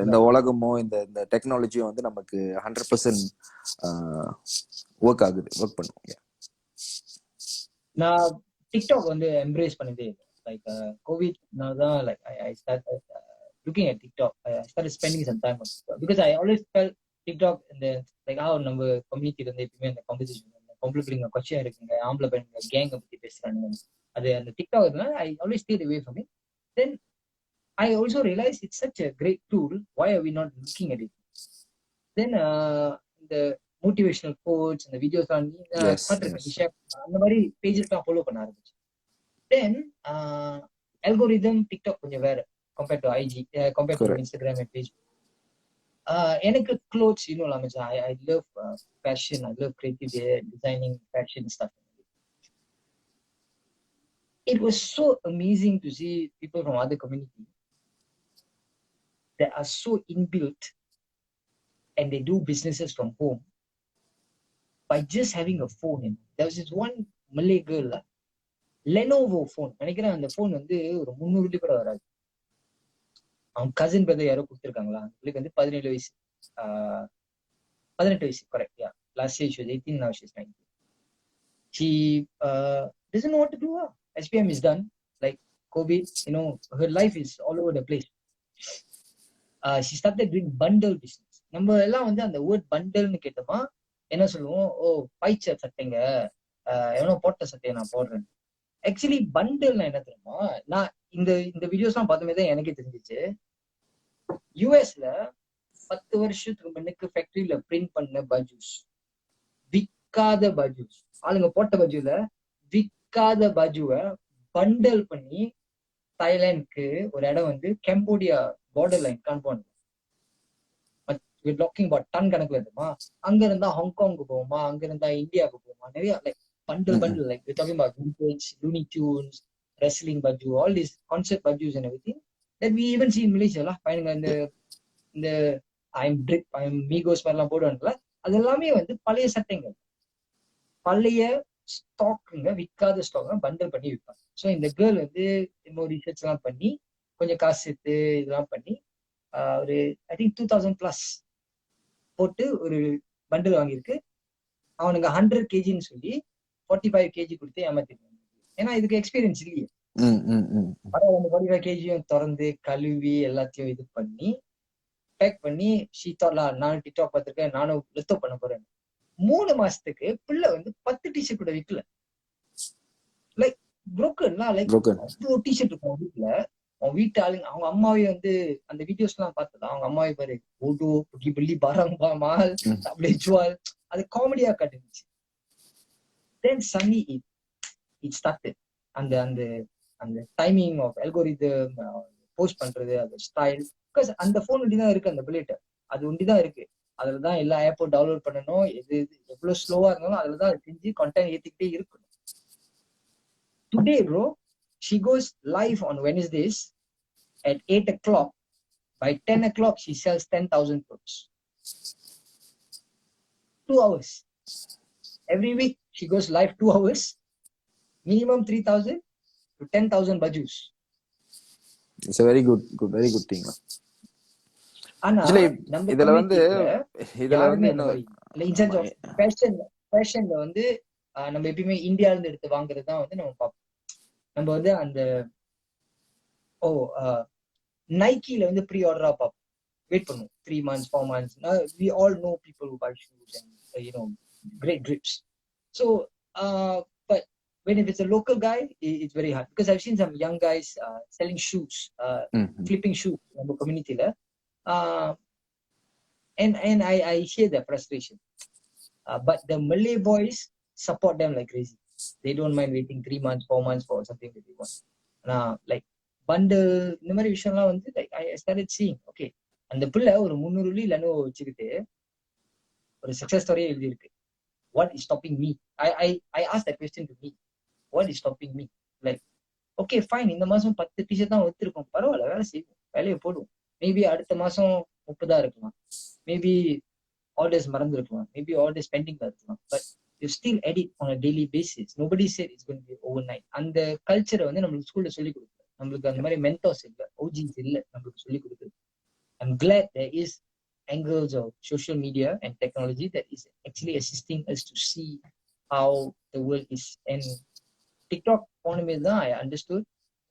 Speaker 2: இந்த உலகமோ இந்த டெக்னாலஜியோ வந்து நமக்கு 100% ஒர்க் பண்ணும்.
Speaker 1: நான் டிக்டாக் வந்து எம்ப்ரேஸ் பண்ணதே இல்லை. லைக் கோவிட்னால தான் like I start looking at TikTok. I started spending some time on TikTok because I always felt TikTok and then like how நம்ம கம்யூனிட்டில இருந்து எப்பவுமே அந்த காம்படிஷன் பொம்பளை பிள்ளைங்க கொச்சையா இருக்குங்க, ஆம்பளை பையனுங்க கேங்க பத்தி பேசுறானுங்க. அது அந்த டிக்டாக் இருந்தால I always stay away from it. Then I also realized it's such a great tool. Why are we not looking at it? Then இந்த மோட்டிவேஷனல் கோட்ஸ் அந்த வீடியோஸ்
Speaker 2: எஸ்
Speaker 1: பார்த்துருக்கேன்,
Speaker 2: எஸ்
Speaker 1: ஷேர் அந்த மாதிரி பேஜஸ் தான் follow பண்ண ஆரம்பிச்சு. தென் algorithm TikTok கொஞ்சம் வேற compared to IG, compared to
Speaker 2: correct.
Speaker 1: Instagram and page. எனக்கு clothes, you know, Lamaja, I love fashion, I love creative designing, fashion stuff. It was so amazing to see people from other community that are so inbuilt and they do businesses from home by just having a phone. There was this one Malay girl, Lenovo phone. நினைக்கிறேன் அந்த phone வந்து ஒரு 300 கூட வராது. அவங்க cousin brother யாரோ கொடுத்துருக்காங்களா, அவங்களுக்கு வந்து 17 வயசு, 18 வயசு, correct. Yeah, last year she was 18, now she's 19. She doesn't know what to do. SPM is done, like COVID, you know, her life is all over the place. She started doing bundle business. நம்ம எல்லாம் வந்து அந்த word பண்டல்னு கேட்டோமா என்ன சொல்லுவோம், ஓ பைச்ச சட்டைங்க, எவனோ போட்ட சட்டையை நான் போடுறேன். ஆக்சுவலி பண்டல்னா என்ன தெரியுமா, நான் இந்த இந்த வீடியோஸ் எல்லாம் பார்த்துமே தான் எனக்கே தெரிஞ்சிச்சு. யூஎஸ்ல 10 வருஷத்துக்கு முன்னுக்கு ஃபேக்டரியில பிரிண்ட் பண்ண பஜூஸ், விற்காத பஜூஸ், ஆளுங்க போட்ட பஜூல விற்காத பஜுவை பண்டல் பண்ணி தாய்லாந்துக்கு ஒரு இடம் வந்து கம்போடியா பார்டர் லைன் கான்பவுண்ட் டன் கணக்குல இருக்குமா, அங்க இருந்தா ஹாங்காங்கு போவோமா, அங்க இருந்தா இந்தியாவுக்கு போவோமா, நிறைய like bundle like we're talking about vintage Looney Tunes, wrestling baju, all these concept bajus and everything that we even see in Malaysia lah. பையனுங்க இந்த I'm drip, I'm Migos மாதிரிலாம் போடுவாங்கல்ல, அது எல்லாமே வந்து பழைய சட்டைங்க, பழைய ஸ்டாக்குங்க, விற்காத ஸ்டாக் பண்டல் பண்ணி விற்பாங்க. ஸோ இந்த கேர்ள் வந்து இன்னொரு ரிசர்ச் எல்லாம் பண்ணி கொஞ்சம் காசு சேர்த்து இதெல்லாம் பண்ணி ஒரு ஐ திங்க் 2000+ போட்டு ஒரு பண்டல் வாங்கியிருக்கு. அவனுங்க 100 kgன்னு சொல்லி 45 kg கொடுத்து ஏமாத்திருக்காங்க. ஏன்னா இதுக்கு எக்ஸ்பீரியன்ஸ் இல்லையே. அந்த 45 kg திறந்து கழுவி எல்லாத்தையும் இது பண்ணி பேக் பண்ணி ஷீத்தாலாம், நானும் டிக்டாக் பார்த்திருக்கேன், நானும் லித்தோ பண்ண போறேன். 3 மாசத்துக்கு பிள்ளை வந்து 10 டிஷர்ட் கூட விற்கல. லைக் புரோக்கன்ல, லைக் அவ்வளோ டிஷர்ட் இருக்கும் வீட்டுல. அவன் வீட்டு ஆளுங்க, அவங்க அம்மாவே வந்து அந்த வீடியோஸ் எல்லாம் பார்த்ததா, அவங்க அம்மாவே பாரு ஓடோ புக்கி புள்ளி பாராங்க மால் அப்படியே ஜுவால், அது காமெடியா காட்டுச்சு. தென் சன்னி இட் ஸ்டார்டட். அந்த அந்த அந்த டைமிங் ஆஃப் அல்கோரிதம், போஸ்ட் பண்றது, அந்த ஸ்டைல், பிகாஸ் அந்த போன் ஒண்டிதான் இருக்கு, அந்த பிளேட் அது ஒண்டிதான் இருக்கு. அதுலதான் எல்லா ஆப்பும் டவுன்லோட் பண்ணணும், எது எவ்வளவு ஸ்லோவா இருந்தாலும் அதுலதான் செஞ்சு கண்டென்ட் ஏத்திக்கிட்டே இருக்கணும். Today bro, she goes live on Wednesdays at 8 o'clock. By 10 o'clock she sells 10,000 clothes. 2 hours every week she goes live, 2 hours, minimum 3,000 to 10,000 bajus.
Speaker 2: It's a very good thing.
Speaker 1: ஆனா நம்ம
Speaker 2: இதுல வந்து
Speaker 1: யாருமே அந்த மாதிரி இல்ல. இன் சென்ஸ் ஆஃப் ஃபேஷன்ல வந்து நம்ம எப்பயுமே இந்தியால இருந்து எடுத்து வாங்குறது தான் வந்து நம்ம பார்ப்போம். நம்ம வந்து அந்த நைக்கில வந்து ப்ரீ ஆர்டரா பார்ப்போம், வெயிட் பண்ணுவோம் 3 months 4 months. We all know people who buy shoes and you know great drips. So but when if it's a local guy, it's very hard, because I've seen some young guys selling shoes, flipping shoes in the community la. And I hear their frustration, but the Malay boys support them like crazy. They don't mind waiting 3 months 4 months for something that they want. Like bundle இந்த மாதிரி விஷயம்லாம் வந்து like I started seeing, okay, அந்த பிள்ளை ஒரு 300 வெள்ளி Lenovo வச்சுக்கிட்டு ஒரு சக்சஸ் ஸ்டோரியே எழுதி இருக்கு. What is stopping me? I asked that question to me. What is stopping me? Like, okay fine, இந்த மாசம் 10 டிஷர்ட் தான் வச்சிருக்கோம், பரவாயில்ல, வேலை செய்வோம், வேலையை போடுவோம். மேபி அடுத்த மாசம் 30 இருக்கலாம், மேபி ஆர்டர்ஸ் மறந்துருக்கலாம், மேபி ஆர்டர்ஸ் பெண்டிங்ல இருக்கலாம், but you still edit on a daily basis. Nobody said it's going to be overnight. அந்த கல்ச்சரை வந்து நம்மளுக்கு ஸ்கூல்ல சொல்லி கொடுக்குறது, நம்மளுக்கு அந்த மாதிரி மென்டார்ஸ் இல்லை, OGs இல்லை நம்மளுக்கு சொல்லி கொடுக்குறது. I'm glad there is angles of social media and technology that is actually assisting us to see how the world is. And TikTok போனமே தான் I understood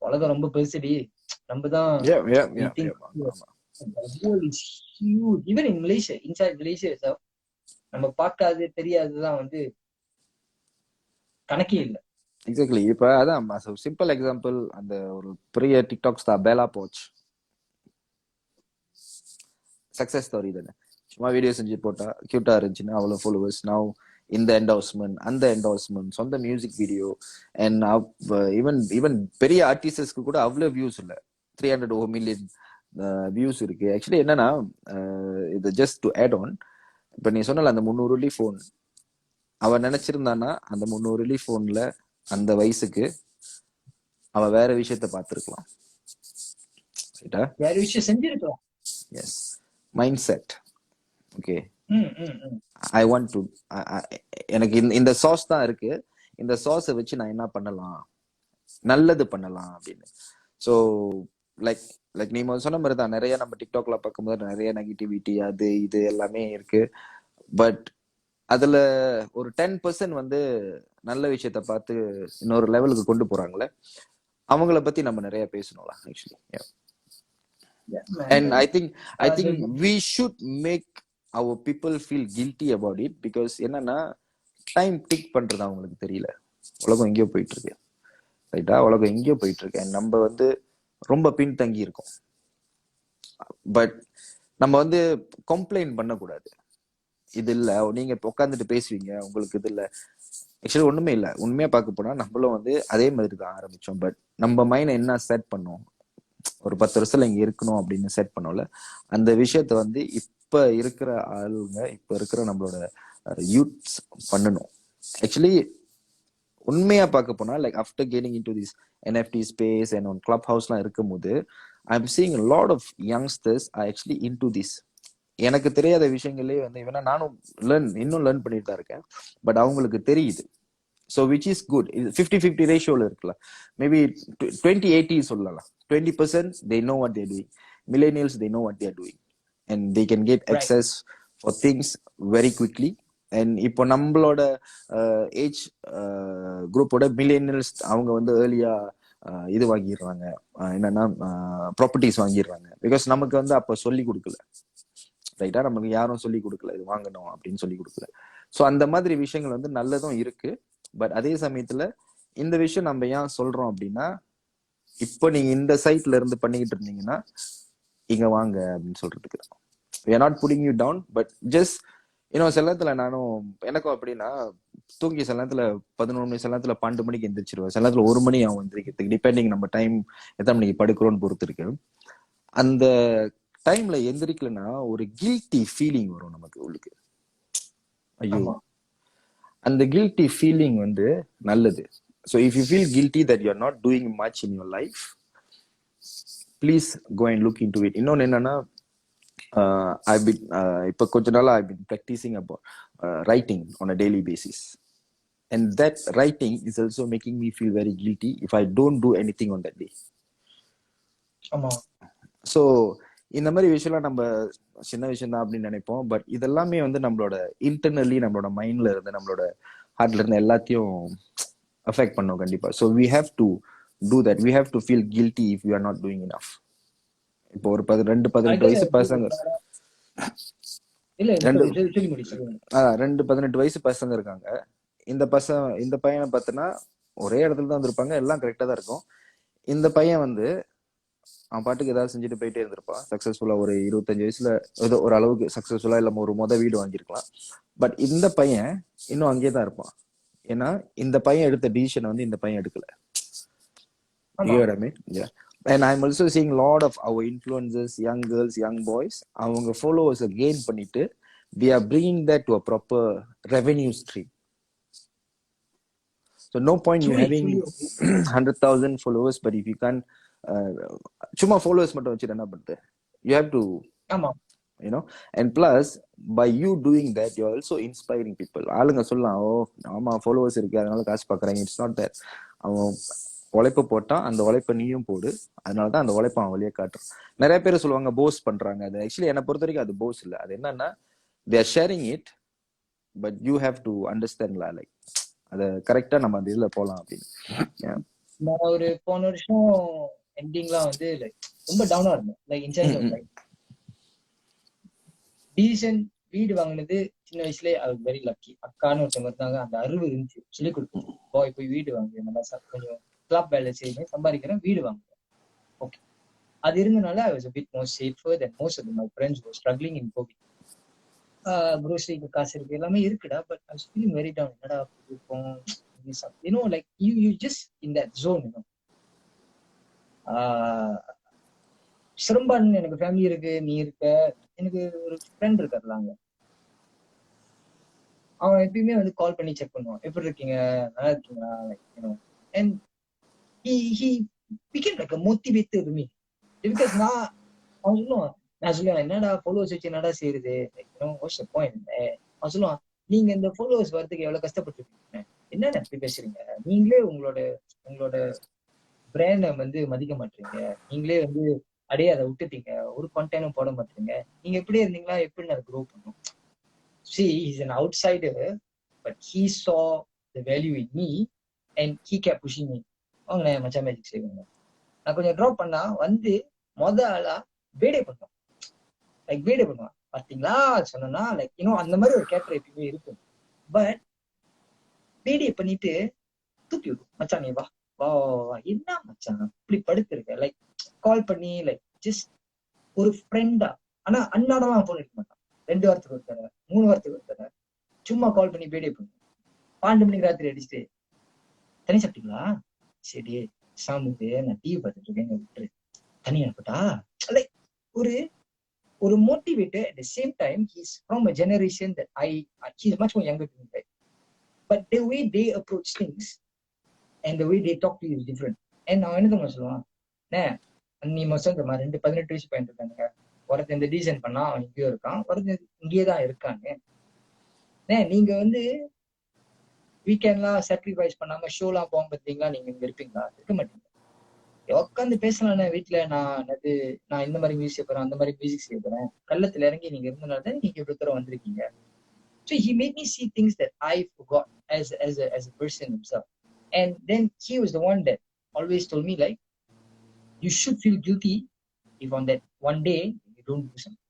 Speaker 1: உலகம் ரொம்ப பெருசடி, நம்ம தான் the world is huge. Even in Malaysia, inside Malaysia itself, நம்ம பார்க்காது தெரியாதுதான் வந்து கணக்கே இல்ல.
Speaker 2: எக்ஸாக்ட்லி. இப்ப அதான் சிம்பிள் எக்ஸாம்பிள், அந்த ஒரு பெரிய TikTok star Bella Poarch success story தானே. சும்மா வீடியோ செஞ்சு போட்டா கியூட்டா இருந்துச்சுன்னா அவ்வளோ ஃபாலோவர்ஸ். நவ் இந்த என்டோர்ஸ்மெண்ட் அந்த என்டோர்ஸ்மெண்ட் சொந்த music video and even even பெரிய ஆர்டிஸ்ட்க்கு கூட அவ்வளோ வியூஸ் இல்லை. 300 மில்லியன் வியூஸ் இருக்கு. ஆக்சுவலி என்னன்னா, இது ஜஸ்ட் டு ஆட் ஆன், இப்ப நீ சொன்னல அந்த 300 வெள்ளி ஃபோன், அவன் நினைச்சிருந்தானா அந்த 300 வெள்ளி ஃபோன்ல அந்த வயசுக்கு அவன் வேற விஷயத்த பார்த்திருக்கலாம். ரைட்டா?
Speaker 1: வேற விஷயம் செஞ்சிருக்கலாம்.
Speaker 2: Yes, mind set. Okay, I want to, எனக்கு இந்த சாஸ் தான் இருக்கு, இந்த சாஸை வச்சு நான் என்ன பண்ணலாம், நல்லது பண்ணலாம் அப்படின்னு. ஸோ லைக் லைக் நீ சொன்ன மாதிரி தான், நிறைய நம்ம டிக்டாக்ல பார்க்கும்போது நிறைய நெகட்டிவிட்டி அது இது எல்லாமே இருக்கு. பட் அதுல ஒரு 10% வந்து நல்ல விஷயத்த பார்த்து இன்னொரு லெவலுக்கு கொண்டு போறாங்களே, அவங்கள பத்தி நம்ம நிறைய பேசணும்ல actually. And I think we should make our people feel guilty about it, because என்னன்னா டைம் டிக் பண்றது அவங்களுக்கு தெரியல. உலகம் எங்கேயோ போயிட்டு இருக்கு. ரைட்டா? உலகம் எங்கேயோ போயிட்டு இருக்கு. நம்ம வந்து ரொம்ப பின்தங்கி இருக்கோம். பட் நம்ம வந்து கம்ப்ளைண்ட் பண்ணக்கூடாது. இது இல்ல, நீங்க உட்காந்துட்டு பேசுவீங்க உங்களுக்கு இது இல்ல. ஆக்சுவலி ஒண்ணுமே இல்ல. உண்மையா பார்க்க போனா நம்மளும் வந்து அதே மாதிரி தான் ஆரம்பிச்சோம். பட் நம்ம மைண்ட் என்ன செட் பண்ணோம், ஒரு 10 வருஷத்துல இங்க இருக்கணும் அப்படின்னு செட் பண்ணோம்ல, அந்த விஷயத்த வந்து இப்ப இருக்கிற ஆளுங்க, இப்ப இருக்கிற நம்மளோட யூத்ஸ் பண்ணணும். ஆக்சுவலி உண்மையா பார்க்க போனா, like after getting into this NFT space and on கிளப் ஹவுஸ்லாம் இருக்கும்போது, I am seeing a lot of youngsters are actually into this. எனக்கு தெரியாத விஷயங்களே வந்து இவனா நானும் இன்னும் லேர்ன் பண்ணிட்டு தான் இருக்கேன். பட் அவங்களுக்கு தெரியுது. So which is good. இது 50-50 ரேஷியோல இருக்குல்ல. மேபி 20-80 சொல்லலாம். 20% they know what they're doing. Millennials, they know what they're doing. And they can get access for things very quickly. And இப்போ நம்மளோட ஏஜ் குரூப்போட மில்லேனியல்ஸ் அவங்க வந்து ஏர்லியா இது வாங்கிடுறாங்க, என்னன்னா ப்ராப்பர்ட்டிஸ் வாங்கிடுறாங்க. பிகாஸ் நமக்கு வந்து அப்போ சொல்லி கொடுக்கல. ரைட்டா? நமக்கு யாரும் சொல்லி கொடுக்கல இது வாங்கணும் அப்படின்னு சொல்லி கொடுக்கல. ஸோ அந்த மாதிரி விஷயங்கள் வந்து நல்லதும் இருக்கு. பட் அதே சமயத்துல இந்த விஷயம் நம்ம ஏன் சொல்றோம் அப்படின்னா, இப்போ நீங்க இந்த சைட்ல இருந்து பண்ணிக்கிட்டு இருந்தீங்கன்னா இங்க வாங்க அப்படின்னு சொல்றதுக்கு. we are not putting you down, but just சில நேரத்துல எனக்கும் அப்படின்னா தூங்கி சில நேரத்துல 11 மணி, சில நேரத்துல 12 மணிக்கு எந்திரிச்சிருவேன், சில நேரத்துல 1 மணி ஆகும் எந்திரிக்கிறதுக்கு, டிபெண்டிங் நம்ம டைம் எத்தனை மணிக்கு படுக்கிறோம்னு பொறுத்து இருக்கு. அந்த டைம்ல எந்திரிக்கலன்னா ஒரு கில்ட்டி ஃபீலிங் வரும் நமக்கு உள்ளுக்கு. ஐயோ, அந்த கில்ட்டி ஃபீலிங் வந்து நல்லது. So if you feel guilty that you are not doing much in your life, please go and look into it. இன்னொன்னு என்னன்னா, இப்போ கொஞ்ச நாளா I've been practicing about writing on a daily basis, and that writing is also making me feel very guilty if I don't do anything on that day. So இந்த மாதிரி விஷயம்லாம் நம்ம சின்ன விஷயம் தான் அப்படின்னு நினைப்போம். பட் இதெல்லாமே வந்து நம்மளோட இன்டர்னலி, நம்மளோட மைண்ட்ல இருந்து, நம்மளோட ஹார்ட்ல இருந்து எல்லாத்தையும் அஃபெக்ட் பண்ணும் கண்டிப்பா. So we have to do that. We have to feel guilty if we are not doing enough. இப்போ ஒரு 18 வயசு பசங்க, 18 வயசு பசங்க இருக்காங்க. இந்த பையனை பார்த்தனா ஒரே இடத்துல தான் இருந்திருப்பாங்க, எல்லாம் கரெக்டா தான் இருக்கும். இந்த பையன் வந்து அவன் பாட்டுக்கு ஏதாவது செஞ்சுட்டு போயிட்டே இருந்திருப்பான். சக்சஸ்ஃபுல்லா ஒரு 25 வயசுல ஏதோ ஒரு அளவுக்கு சக்சஸ்ஃபுல்லா இல்ல ஒரு வீடு வாங்கியிருக்கலாம். பட் இந்த பையன் இன்னும் அங்கேயே தான் இருப்பான். ஏன்னா இந்த பையன் எடுத்த டிசிஷன் வந்து இந்த பையன் எடுக்கல. And I'm also seeing a lot of our influencers, young girls, young boys, அவங்க followers gain பண்ணிட்டு we are bringing that to a proper revenue stream. So no point you having 100,000 followers, but if you can't சும்மா followers மட்டும் வச்சுட்டு என்ன பண்றது? You have to, and plus by you doing that you are also inspiring people. ஆளுங்க சொல்லலாம், ஓ ஆமா followers இருக்கு அதனால காசு பாக்குறாங்க. It's not that. அவன் உழைப்பு போட்டா அந்த உழைப்பை நீயும் போடு, அதனாலதான் அந்த உழைப்பை அவன் வழியே காட்டுறான். நிறைய பேர் சொல்லுவாங்க போஸ் பண்றாங்க. அது ஆக்சுவலி என்னை பொறுத்த வரைக்கும் அது போஸ் இல்ல. அது என்னன்னா, they are sharing it, but you have to understand like அத கரெக்டா நம்ம அந்த இதுல போலாம் அப்படின்னு.
Speaker 1: நான் ஒரு போன வருஷம் எண்டிங்லாம் வந்து லைக் ரொம்ப டவுனா இருந்தேன். Like in terms of like decent வீடு வாங்கினது சின்ன வயசுலேயே I was very lucky. அக்கான்னு ஒருத்தவங்க இருந்தாங்க, அந்த அறிவு இருந்துச்சு, சொல்லிக் கொடுத்தது. போய் வீடு வாங்க, நல்லா கொஞ்சம் கிளப் வேலை செய்யுங்க, சம்பாதிக்கிறேன், வீடு வாங்க. ஓகே, அது இருந்தனால I was a bit more safer than most of my friends who were struggling in COVID. groceryக்கு காசு இருக்கு, எல்லாமே இருக்குடா, but I was feeling very down. என்னடா இருக்கும், like you just in that zone, Seremban எனக்கு ஃபேமிலி இருக்கு, நீ இருக்க, எனக்கு ஒரு ஃப்ரெண்ட் இருக்காருல அங்க, அவன் எப்பயுமே வந்து கால் பண்ணி செக் பண்ணுவான், எப்படி இருக்கீங்க, நல்லா இருக்கீங்களா, and he became like a motivator to me because நான் சொல்லுவேன் என்னடா ஃபாலோவர்ஸ் வச்சு என்னடா செய்யுது, வாட்ஸ் தி பாயிண்ட். அவன் சொல்லுவான், நீங்க இந்த ஃபாலோவர்ஸ் வரதுக்கு எவ்வளவு கஷ்டப்பட்டுருக்கீங்க, என்னென்ன எப்படி பேசுறீங்க, நீங்களே உங்களோட பிராண்ட வந்து மதிக்க மாட்டீங்க, நீங்களே வந்து அடையே அதை விட்டுட்டீங்க, ஒரு கண்டென்ட்டும் போட மாட்டீங்க, நீங்க எப்படி இருந்தீங்களா, எப்படி நான் க்ரோ பண்ணும். See, he's an outsider, but he saw the value in me and he kept pushing me. வாங்க மச்சா மேஜிக் செய்வாங்க, நான் கொஞ்சம் ட்ராப் பண்ணா வந்து ஆளா பேடே பண்ணுவான், லைக் பேடே பண்ணுவான், பாத்தீங்களா சொன்னா, லைக் அந்த மாதிரி ஒரு கேரக்டர் எப்பயுமே இருக்கும். பட் பேடே பண்ணிட்டு தூக்கி விடும், மச்சான் நீ வா வா வா, என்ன மச்சான் இப்படி படுத்திருக்க, லைக் கால் பண்ணி லைக் ஜஸ்ட் ஒரு ஃப்ரெண்டா, ஆனா அன்னாடலாம் போன் எடுக்க மாட்டான், 2 வாரத்துக்கு ஒரு தடவை, 3 வாரத்துக்கு ஒரு தடவை சும்மா கால் பண்ணி பேடே பண்ணுவோம். 12 மணிக்கு ராத்திரி அடிச்சுட்டு, தனி சாப்பிட்டீங்களா, சரி சாமுக்கு நான் டிவி பார்த்துட்டு இருக்கேன், விட்டுரு, தனி அனுப்பட்டா, லைக் ஒரு motivator. At the same time, he's from a generation that he's much more younger than me, right? But the way they approach things and the way they talk to you is different. And நான் என்ன சொல்லுவான், நீ மொத்தம் 18 வயசு பையன் இருக்கானுங்க, ஒருத்தன் இந்த டிசைன் பண்ணா அவன் இங்கேயோ இருக்கான், ஒருத்தன் இங்கேயேதான் இருக்காங்க, நீங்க வந்து வீக்கெண்ட்லாம் சாக்ரிஃபைஸ் பண்ணாம ஷோலாம் போக பார்த்தீங்களா, நீங்க இங்க இருப்பீங்களா, இருக்க மாட்டீங்க. உட்காந்து பேசலாம் வீட்டுல, நான் இந்த மாதிரி மியூசிக் போறேன், அந்த மாதிரி மியூசிக் செய்ய போறேன், கள்ளத்துல இறங்கி நீங்க இருந்தனால தான் நீங்க இவ்வளவு தூரம் வந்திருக்கீங்க. So he made me see things that I forgot as a person himself. And then he was the one that always told me like, you should feel guilty if on that one day you don't do something.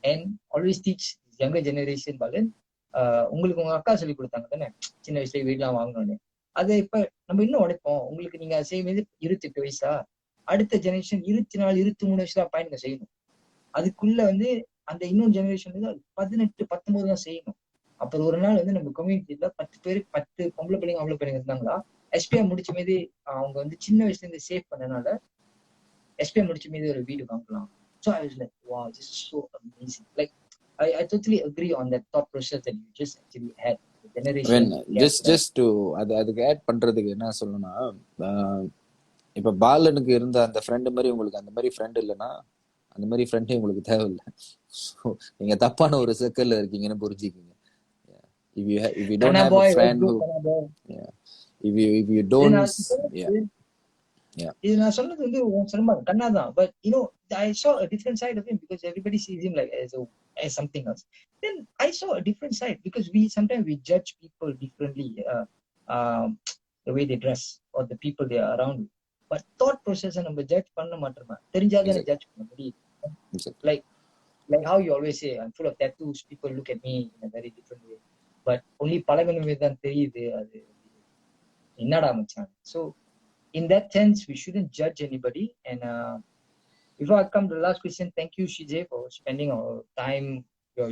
Speaker 1: And always teach younger generation, Balan, உங்களுக்கு உங்க அக்கா சொல்லி கொடுத்தாங்க தானே, சின்ன வயசுல வீடுலாம் வாங்கணும்னு, அதை இப்ப நம்ம இன்னும் உடைப்போம். உங்களுக்கு நீங்க செய்வது 28 வயசா, அடுத்த ஜெனரேஷன் 24 23 வயசுல பயனுங்க செய்யணும். அதுக்குள்ள வந்து அந்த இன்னொரு ஜெனரேஷன் வந்து 18 19 தான் செய்யணும். அப்புறம் ஒரு நாள் வந்து நம்ம கம்யூனிட்டில 10 பேர் 10 பொம்பளை பிள்ளைங்க அவ்வளவு பிள்ளைங்க இருந்தாங்களா, எஸ்பிஐ முடிச்ச மீது அவங்க வந்து சின்ன வயசுல இருந்து சேவ் பண்ணனால எஸ்பிஐ முடிச்ச மீது ஒரு வீடு வாங்கலாம். So I was like, wow, this is so amazing. Like I totally agree on that thought process that you just actually had.
Speaker 2: Just to அதுக்கு ஆட் பண்றதுக்கு என்ன சொல்லணும்னா, இப்ப பாலனுக்கு இருந்த அந்த ஃப்ரெண்டு மாதிரி உங்களுக்கு அந்த மாதிரி ஃப்ரெண்ட் இல்லைன்னா அந்த மாதிரி ஃப்ரெண்டே உங்களுக்கு தேவையில்லை. நீங்க தப்பான ஒரு சர்க்கிள்ல இருக்கீங்கன்னு புரிஞ்சுக்கீங்க. if you don't have a friend who if you don't
Speaker 1: இது நான் சொன்னது வந்து சொன்ன கண்ணாதான். But I saw a different side of him because everybody sees him like as something else. Then I saw a different side because sometimes we judge people differently, the way they dress or the people they are around. But thought process நம்ம judge பண்ண மாட்டோமா, தெரிஞ்சாதானே judge பண்ண முடியும். like how you always say, I'm full of tattoos, people look at me in a very different way, but only பழகணுமே தான் தெரியுது அது என்னடா மச்சான். So in that sense, we shouldn't judge anybody. And before I come to the last question, thank you, Sheezay, for spending our time,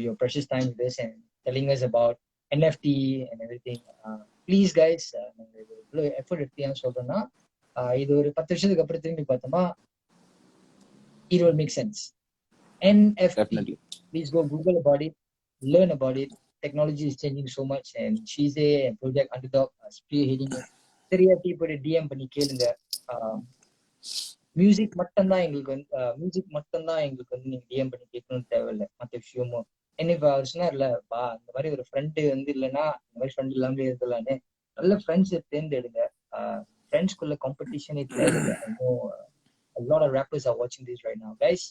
Speaker 1: your precious time with us and telling us about NFT and everything. Please, guys, effort எடுத்து சொல்றேன்னா, இது ஒரு 10 வருஷத்துக்கு அப்புறம் திரும்பி பார்த்தோமா, it will make sense. NFT, definitely. Please go Google about it, learn about it. Technology is changing so much, and Sheezay and Project Underdog are spearheading it. சரியாட்டி போய் DM பண்ணி கேளுங்க. மியூசிக் மட்டும்தான் எங்களுக்கு வந்து நீங்க டிஎம் பண்ணி கேட்கணும்னு தேவையில்லை, மற்ற விஷயமும். என்ன இப்ப அவர் சொன்னார்ல, இந்த மாதிரி ஒரு ஃப்ரெண்டு வந்து இல்லைன்னா இந்த மாதிரி ஃப்ரெண்ட் இல்லாமலே இருக்கலான்னு, நல்ல ஃப்ரெண்ட்ஸ் தேர்ந்தெடுங்க. ஃப்ரெண்ட்ஸ்குள்ள காம்படிஷனே தேவையில்லை. I know a lot of rappers are watching this right now. Guys,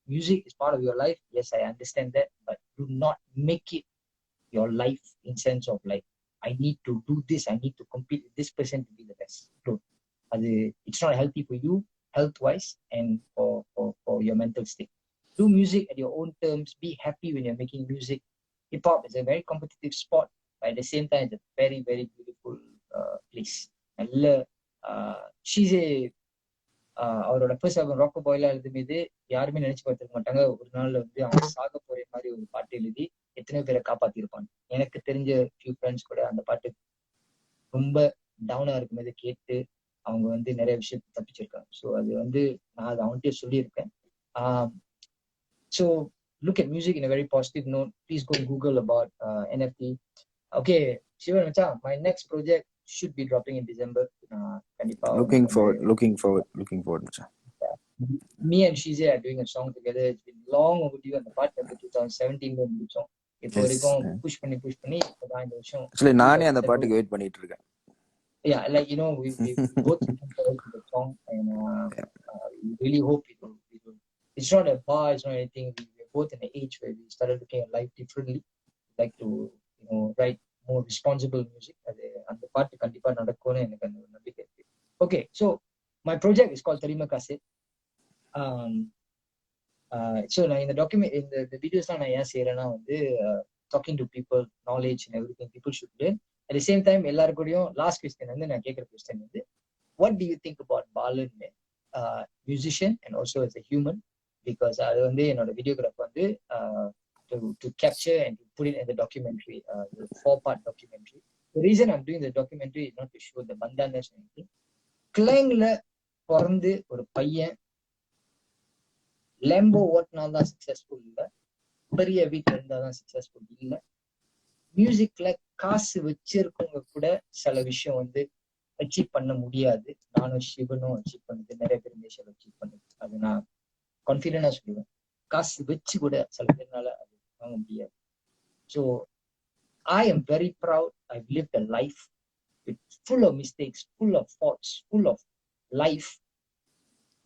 Speaker 1: music is part of your life. Yes, I understand that, but do not make it your life in sense of like, I need to do this, I need to compete with this person to be the best. Don't. It's not healthy for you, health-wise, and for your mental state. Do music at your own terms. Be happy when you're making music. hip hop is a very competitive sport, but at the same time it's a very very beautiful place. நல்ல ஷீசே அவரோட first album ராக்கோ பாய்லாம் எழுதும்போது யாருமே நினைச்சு பார்த்துருக்க மாட்டாங்க ஒரு நாள்ல வந்து அவன் சாக போற மாதிரி ஒரு பாட்டு எழுதி எத்தனை பேரை காப்பாத்திருப்பான். எனக்கு தெரிஞ்ச ஃபியூ ஃப்ரெண்ட்ஸ் கூட அந்த பாட்டு ரொம்ப டவுனா இருக்கும்போது கேட்டு அவங்க வந்து நிறைய விஷயத்தை தப்பிச்சிருக்காங்க. ஸோ அது வந்து நான் அதை அவன்கிட்ட சொல்லியிருக்கேன். So look at music in a very positive note. Please go Google about NFT. Okay, Shivan Macha, my next project should be dropping in December.
Speaker 2: Looking forward, Macha.
Speaker 1: Me and Sheezay are doing a song together. It's been long overdue. And the part of 2017 song. இப்போ வரைக்கும் push பண்ணி இப்பதான் இந்த விஷயம்.
Speaker 2: Actually நானே அந்த பாட்டுக்கு wait பண்ணிட்டு இருக்கேன்.
Speaker 1: Yeah, like you know, we both looking forward to the song, and we really hope it will. It's not a bar, it's not anything. We're both in an age where we started looking at life differently. Like to write more responsible music. And the part kandipa nadakonu enakku andha nambikkai irukku. Okay, so my project is called Therima Kase. So na in the document in the videos la na yen seirana vandu talking to people, knowledge and everything people should learn. At the same time எல்லாருக்கூடயும் last question வந்து நான் கேட்குற question வந்து what do you think about Balan, musician and also as a human, because அது வந்து என்னோட videograph வந்து to capture and to put it in the documentary, the 4-part documentary. The reason I'm doing the documentary is not to show the bandanas or anything. கிளைங்ல பிறந்து ஒரு பையன் லேம்போ ஓட்டினால்தான் successful இல்லை, பெரிய வீட்டில் இருந்தாதான் சக்சஸ்ஃபுல் இல்லை. மியூசிக்ல காசு வச்சிருக்கவங்க கூட சில விஷயம் வந்து அச்சீவ் பண்ண முடியாது. நானும் சிவனும் அச்சீவ் பண்ணது, நிறைய பேர் மேஷல் அச்சீவ் பண்ணது. அது நான் கான்ஃபிடென்டா சொல்லுவேன். காசு வச்சு கூட சில பேர்னால அது வாங்க முடியாது. So I am very proud. I've lived a life with full of mistakes, full of faults, full of life,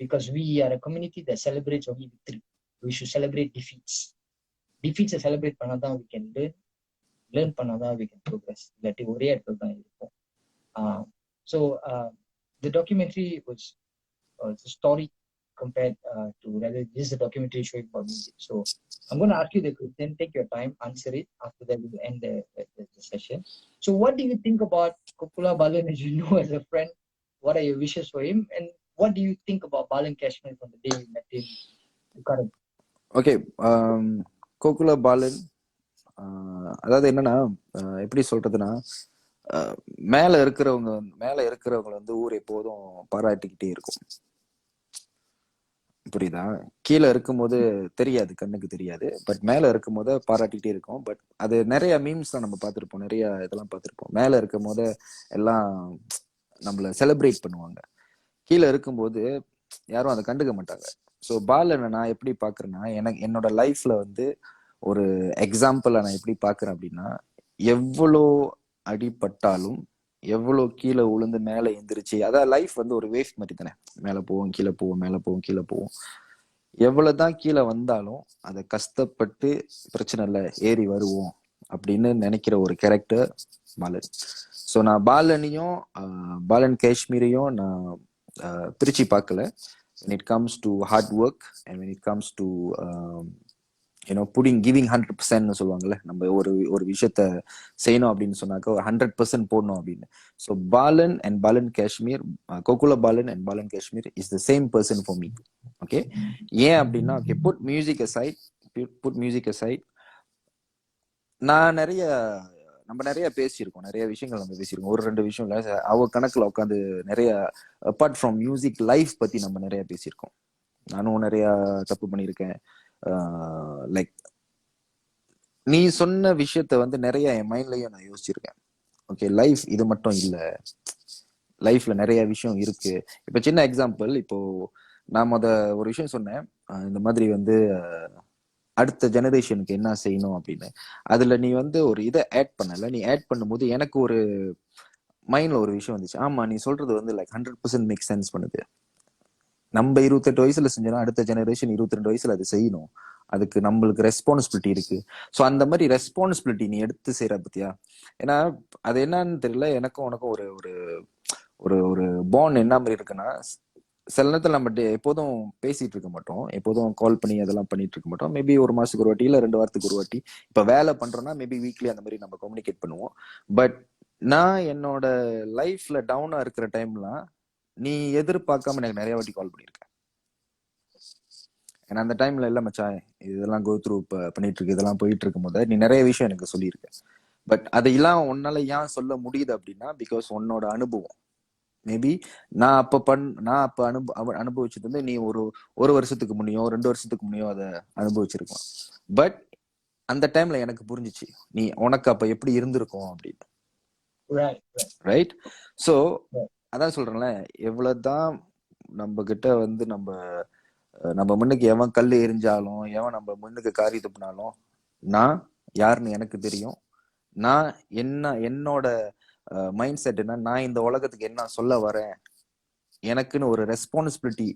Speaker 1: because we are a community that celebrates only victory. We should celebrate defeats. Defeats celebrate பண்ணாதான் we can learn பண்ணாதான் we can progress. இல்லாட்டி ஒரே இடத்துல தான் இருக்கும். So the documentary was a story compared to rather this is a documentary showing about music. So I'm going to ask you the question, take your time, answer it. After that we will end the session. So what do you think about Kokula Balan, as you know, as a friend? What are your wishes for him, and what do you think about Balan Kash Beats from the day you met him to current?
Speaker 2: Okay, Kokula Balan, அதாவது என்னன்னா எப்படி சொல்றதுன்னா, மேல இருக்கிறவங்க வந்து ஊர் எப்போதும் பாராட்டிக்கிட்டே இருக்கும். புரியுதா? கீழே இருக்கும்போது தெரியாது, கண்ணுக்கு தெரியாது. பட் மேல இருக்கும் போது பாராட்டிகிட்டே இருக்கும். பட் அது நிறைய மீம்ஸ் தான் நம்ம பார்த்துருப்போம், நிறைய இதெல்லாம் பார்த்துருப்போம். மேல இருக்கும் போது எல்லாம் நம்மள செலிப்ரேட் பண்ணுவாங்க, கீழே இருக்கும்போது யாரும் அதை கண்டுக்க மாட்டாங்க. ஸோ பாலனை நான் எப்படி பாக்குறேன்னா, என்னோட லைஃப்ல வந்து ஒரு எக்ஸாம்பிளா நான் எப்படி பாக்குறேன் அப்படின்னா, எவ்வளோ அடிபட்டாலும், எவ்வளோ கீழே உளுந்து மேலே எந்திரிச்சு, அதான் லைஃப் வந்து ஒரு வேவ் மாதிரி தானே, மேலே போவோம் கீழே போவோம், மேலே போவோம் கீழே போவோம். எவ்வளவுதான் கீழே வந்தாலும் அதை கஷ்டப்பட்டு பிரச்சனை இல்லை ஏறி வருவோம் அப்படின்னு நினைக்கிற ஒரு கேரக்டர் பாலன். ஸோ நான் பாலனையும் பாலன் காஷ்மீரையும் நான் பிரிச்சு பார்க்கல. when it comes to hard work and when it comes to giving 100% சொல்லுவாங்கல்ல, நம்ம ஒரு விஷயத்த செய்யணும் அப்படின்னு சொன்னாக்க 100% போடணும் அப்படின்னு. So Balan and Balan Kashmir, Gokula Balan and Balan Kashmir is the same person for me. Okay, ஏன் அப்படின்னா, ஓகே, புட் மியூசிக் அசைட், நான் நம்ம நிறைய பேசியிருக்கோம், நிறைய விஷயங்கள் நம்ம பேசியிருக்கோம். ஒரு 2 விஷயம் இல்லை, அவ கணக்குல உட்காந்து நிறைய அப்பார்ட் ஃப்ரம் மியூசிக் லைஃப் பத்தி நம்ம நிறைய பேசியிருக்கோம். நானும் நிறைய தப்பு பண்ணியிருக்கேன். லைக் நீ சொன்ன விஷயத்த வந்து நிறைய என் மைண்ட்லயும் நான் யோசிச்சிருக்கேன். ஓகே, லைஃப் இது மட்டும் இல்ல, லைஃப்ல நிறைய விஷயம் இருக்கு. இப்ப சின்ன எக்ஸாம்பிள், இப்போ நான் ஒரு விஷயம் சொன்னேன், இந்த மாதிரி வந்து அடுத்த ஜெனரேஷனுக்கு என்ன செய்யணும் அப்படின்னு. அதுல நீ வந்து ஒரு இதை ஆட் பண்ணல. நீ ஆட் பண்ணும்போது எனக்கு ஒரு மைண்ட்ல ஒரு விஷயம் வந்துச்சு. ஆமா, நீ சொல்றது வந்து லைக் 100% மேக் சென்ஸ் பண்ணுது. நம்ம 28 வயசுல செஞ்சோம்னா அடுத்த ஜெனரேஷன் 22 வயசுல அது செய்யணும். அதுக்கு நம்மளுக்கு ரெஸ்பான்சிபிலிட்டி இருக்கு. ஸோ அந்த மாதிரி ரெஸ்பான்சிபிலிட்டி நீ எடுத்து செய்யற பத்தியா. ஏன்னா அது என்னன்னு தெரியல, எனக்கும் உனக்கும் ஒரு ஒரு ஒரு பாண்ட் என்ன மாதிரி இருக்குன்னா, சில நேரத்தில் நம்ம எப்போதும் பேசிட்டு இருக்க மாட்டோம், எப்போதும் கால் பண்ணி அதெல்லாம் பண்ணிட்டு இருக்க மாட்டோம். மேபி ஒரு மாசத்துக்கு ஒரு வாட்டி இல்ல 2 வாரத்துக்கு ஒரு வாட்டி இப்ப வேலை பண்றோம்னா மேபி வீக்லி அந்த மாதிரி நம்ம கம்யூனிகேட் பண்ணுவோம். பட் நான் என்னோட லைஃப்ல டவுனா இருக்கிற டைம்லாம் நீ எதிர்பார்க்காம எனக்கு நிறைய வாட்டி கால் பண்ணியிருக்க. ஏன்னா அந்த டைம்ல இல்ல மச்சான் இதெல்லாம் கோ த்ரூ பண்ணிட்டு இருக்கு, இதெல்லாம் போயிட்டு இருக்கும் போது நீ நிறைய விஷயம் எனக்கு சொல்லியிருக்க. பட் அதையெல்லாம் உன்னால ஏன் சொல்ல முடியுது அப்படின்னா பிகாஸ் உன்னோட அனுபவம் மேபி நான் அப்ப அனுபவிச்சது வந்து நீ ஒரு வருஷத்துக்கு முன்னையோ 2 வருஷத்துக்கு முன்னையோ அதை அனுபவிச்சிருக்கலாம். பட் அந்த டைம்ல எனக்கு புரிஞ்சிச்சு நீ உனக்கு அப்ப எப்படி இருந்திருக்கும் அப்படின்னு. ரைட். ஸோ அதான் சொல்றேன்ல, எவ்வளவுதான் நம்ம கிட்ட வந்து நம்ம முன்னுக்கு எவன் கல் எரிஞ்சாலும் எவன் நம்ம முன்னுக்கு காரி துப்புனாலும் நான் யாருன்னு எனக்கு தெரியும். நான் என்னோட மைண்ட் செட் என்ன, நான் இந்த உலகத்துக்கு என்ன சொல்ல வரேன், எனக்குன்னு ஒரு ரெஸ்பான்சிபிலிட்டி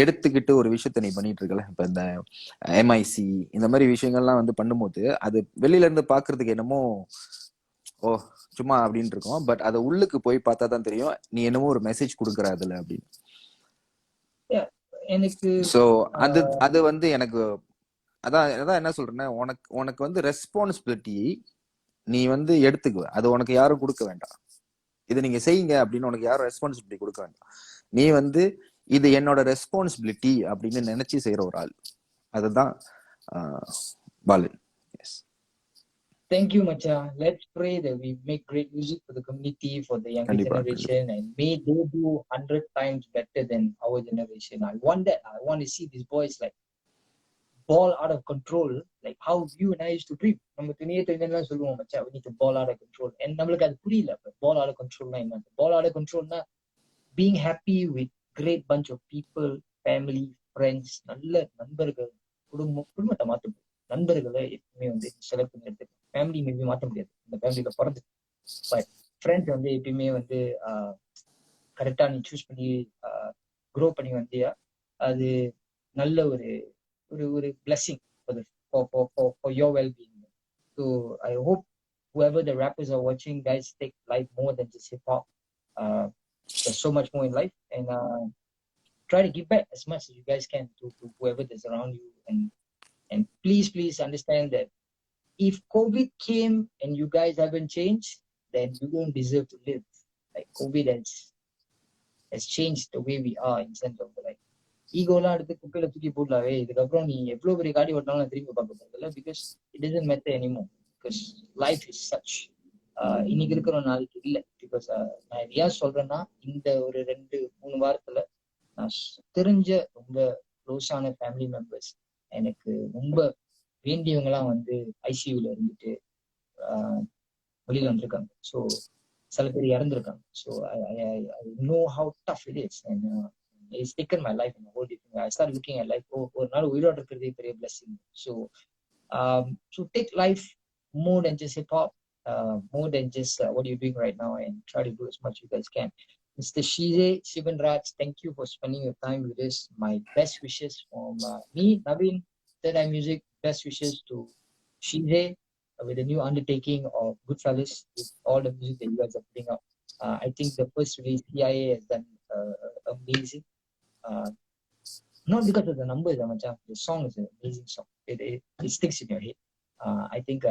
Speaker 2: எடுத்துக்கிட்டு ஒரு விஷயத்த நீ பண்ணிட்டு இருக்கல. இப்ப இந்த எம்ஐசி இந்த மாதிரி விஷயங்கள்லாம் வந்து பண்ணும்போது அது வெளியில இருந்து பாக்குறதுக்கு என்னமோ ஓ சும்மா அப்படின்னு இருக்கும். பட் அதை உள்ளுக்கு போய் பார்த்தா தான் தெரியும் நீ என்னமோ ஒரு மெசேஜ் கொடுக்குற அதுல அப்படின்னு.
Speaker 1: எனக்கு
Speaker 2: ஸோ அது வந்து எனக்கு அதான் என்ன சொல்றேன்னா, உனக்கு வந்து ரெஸ்பான்சிபிலிட்டி நீ வந்து எடுத்துக்குவ, அது உனக்கு யாரும் கொடுக்க வேண்டாம். இது நீங்க செய்யுங்க அப்படின்னு உனக்கு யாரும் ரெஸ்பான்சிபிலிட்டி கொடுக்க வேண்டாம். நீ வந்து இது என்னோட ரெஸ்பான்சிபிலிட்டி அப்படின்னு நினைச்சு செய்யற ஒரு ஆள். அதுதான் Balan. Yes.
Speaker 1: Thank you, Macha. Let's pray that we make great music for the community, for the younger generation, and may they do 100 times better than our generation. I want that. I want to see these boys like ball out of control, like how you and I used to dream. நம்ம துணியெல்லாம் சொல்லுவோம் மச்சான், we need to ball out of control. And நம்மளுக்கு அது புரியல. Ball out of controlனா என்ன? Ball out of controlனா being happy with great bunch of people, family, friends, நல்ல நண்பர்கள், குடும்பத்தை மாற்ற முடியும். நண்பர்களை எப்பவுமே வந்து செலக்ட் பண்ணி எடுத்துக்கலாம். ஃபேமிலி மேபி மாற்ற முடியாது, இந்த ஃபேமிலியில பிறந்து. பட் ஃப்ரெண்ட்ஸ் வந்து எப்பயுமே வந்து கரெக்டா நீ சூஸ் பண்ணி க்ரோ பண்ணி வந்தியா, அது நல்ல ஒரு ஒரு blessing for your well-being. So I hope whoever the rappers are watching, guys, take life more than just hip hop. There's so much more in life, and try to give back as much as you guys can to whoever is around you. And please understand that if COVID came and you guys haven't changed, then you don't deserve to live. Like COVID has changed the way we are in sense of like ஈகோலாம் எடுத்து குப்பையில தூக்கி போடலாவே, இதுக்கப்புறம் நீ எவ்வளவு பெரிய காடி ஓட்டினாலும் திரும்பி பார்க்க போறதில்ல. Because it doesn't matter anymore. Because life is such. இன்னைக்கு இருக்கிற நாளைக்கு இல்லை. பிகாஸ் நான் ஏன் சொல்றேன்னா, இந்த ஒரு 2-3 வாரத்துல நான் தெரிஞ்ச ரொம்ப க்ளோஸான ஃபேமிலி மெம்பர்ஸ், எனக்கு ரொம்ப வேண்டியவங்கலாம் வந்து ஐசியூல இருந்துட்டு வெளியில வந்திருக்காங்க. ஸோ சில பேர் இறந்துருக்காங்க. So I know how tough it is. And it's taken my life in a whole different way. I started looking at life, ஒரு நாள் உயிரோட இருக்கிறதே பெரிய blessing. So take life more than just hip hop, more than just what you're doing right now, and try to do as much as you guys can. Mr. Sheezay, Shivan Raj, thank you for spending your time with us. My best wishes from me, Naveen, Third Eye Music. Best wishes to Sheezay with the new undertaking of Goodfellas, with all the music that you guys are putting out. I think the first release CIA has done amazing. Not because of the numbers, the song is an amazing song. It sticks in your head. I think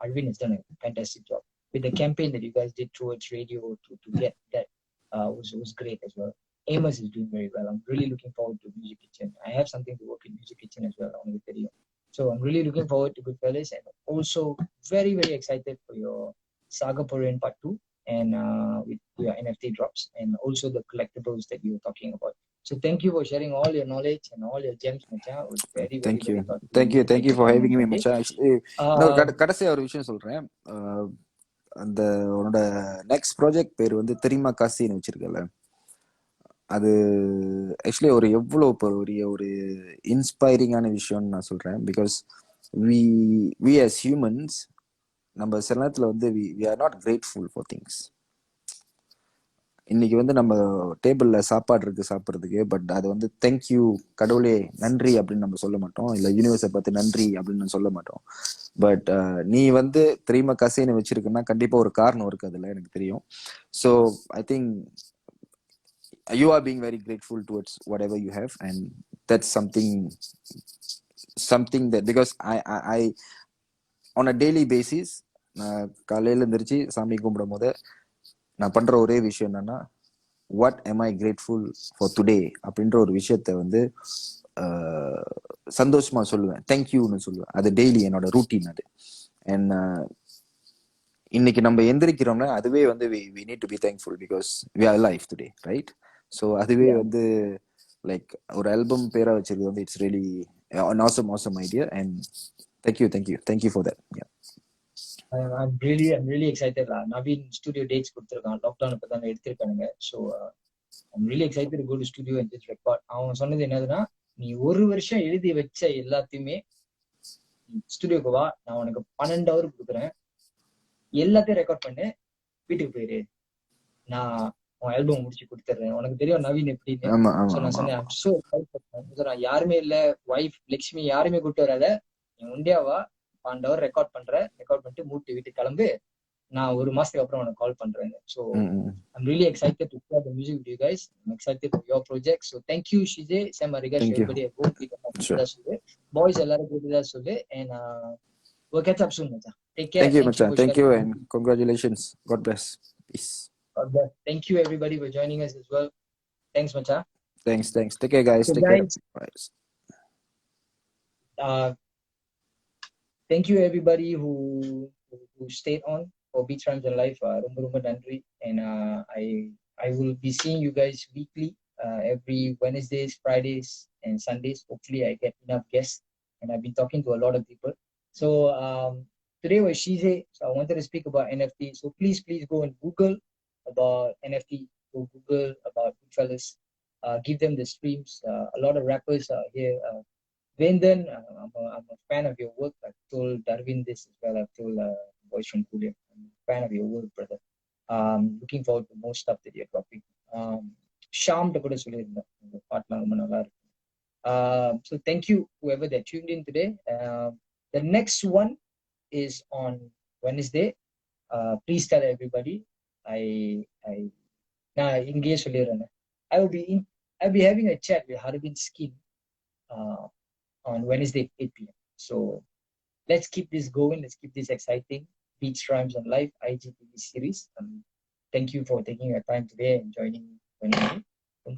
Speaker 1: Arvind has done a fantastic job with the campaign that you guys did towards radio to get that. Was great as well. Amos is doing very well. I'm really looking forward to Music Kitchen. I have something to work in Music Kitchen as well on the video. So I'm really looking forward to Goodfellas, and also very excited for your Saga Purian Part 2 and with your NFT drops, and also the collectibles that you were talking about. So thank you for sharing all your knowledge and all your gems, Macha. It was very
Speaker 2: thank you for having me, Macha. கடைசியா ஒரு விஷயம் சொல்றேன். அந்த உன்னோட next project பேர் வந்து தெரியுமா காசின்னு வச்சிருக்கல, அது ஆக்சுவலி ஒரு எவ்வளவு பெரிய ஒரு இன்ஸ்பைரிங்கான விஷயம்னு நான் சொல்றேன். பிகாஸ் we as humans, நம்ம சில நேரத்துல வந்து we are not grateful for things. இன்னைக்கு வந்து நம்ம டேபிள்ல சாப்பாடு இருக்கு சாப்பிட்றதுக்கு, பட் அது வந்து தேங்க்யூ கடவுளே நன்றி அப்படின்னு நம்ம சொல்ல மாட்டோம், இல்ல யூனிவர்ஸை பார்த்து நன்றி அப்படின்னு சொல்ல மாட்டோம். பட் நீ வந்து தெரியுமா கசைன்னு வச்சிருக்குன்னா கண்டிப்பா ஒரு காரணம் இருக்கு அதுல, எனக்கு தெரியும். So I think you are being very grateful towards whatever you have, and that's something that, because I on a daily basis, நான் காலையில எந்திரிச்சு சாமி கும்பிடும் போது நான் பண்ற ஒரே விஷயம் என்னன்னா, what am I grateful for today அப்படின்ற ஒரு விஷயத்த வந்து சந்தோஷமா சொல்லுவேன், தேங்க்யூன்னு சொல்லுவேன். அது டெய்லி என்னோட ரூட்டீன் அது. அண்ட் இன்னைக்கு நம்ம எந்திரிக்கிறோம்னா அதுவே வந்து we need to be thankful because we are alive today, right? So அதுவே வந்து லைக் ஒரு ஆல்பம் பேரா வச்சிருக்கு வந்து it's really an awesome idea, and thank you for that. Yeah.
Speaker 1: I'm really excited. Naveen studio dates கொடுத்திருக்கான், lockdown இப்ப தான் எடுத்திருக்கானுங்க. So I'm really excited to go to studio and just record. அவன் சொன்னது என்னதுன்னா, நீ ஒரு வருஷம் எழுதி வச்ச எல்லாத்தையுமே ஸ்டுடியோக்கு வா, நான் உனக்கு 12 hour கொடுக்குறேன், எல்லாத்தையும் ரெக்கார்ட் பண்ணு, வீட்டுக்கு போயிரு, நான் உன் ஆல்பம் முடிச்சு கொடுத்துறேன். உனக்கு தெரியும் நவீன் எப்படின்னு. நான் சொன்னேன், யாருமே இல்ல, ஒய்ஃப் லட்சுமி யாருமே கூப்பிட்டு வராத, நீ உண்டியாவா, 12 hour ரெக்கார்ட் பண்ணிட்டு மூட்டு வீட்டுக்கு கிளம்பு, நான் ஒரு மாசத்துக்கு அப்புறம் உனக்கு கால் பண்றேன். So I'm really excited to share the music with you guys. I'm excited for your project. So thank you Sheezay, Sam Arigash, everybody at home. Sure. Boys எல்லாரும் கேட்டதா சொல்லு, and we'll catch up soon, Macha. Take care.
Speaker 2: Thank you, Macha. Thank you and congratulations. God bless. Peace.
Speaker 1: God bless. Thank you everybody for joining us as well. Thanks, Macha.
Speaker 2: Thanks. Take care guys.
Speaker 1: So
Speaker 2: take
Speaker 1: guys,
Speaker 2: care.
Speaker 1: Thank you everybody who stayed on for Beats, Rhymes and Life. Rumba nandri, and I will be seeing you guys weekly, every Wednesdays, Fridays and Sundays. Hopefully I get enough guests, and I've been talking to a lot of people. So today was Sheezay, so I wanted to speak about NFT. So please go and Google about NFT, go Google about Goodfellas, give them the streams. A lot of rappers are here. Vendan, I'm a fan of your work. I've told Darwin this as well. I've told boys from Kulia, I'm a fan of your work, brother. Looking forward to more stuff that you're dropping. Sham கூட சொல்லிருந்தேன், உங்க பாட்டுலாம் ரொம்ப நல்லா இருக்கு. So thank you whoever that tuned in today. The next one is on Wednesday. Please tell everybody. நான் இங்கேயே சொல்லிடுறேன், I'll be having a chat with Harbin Skin on Wednesday 8 p.m. So let's keep this going. Let's keep this exciting. Beats, Rhymes and Life IGTV series. Thank you for taking your time today and joining me.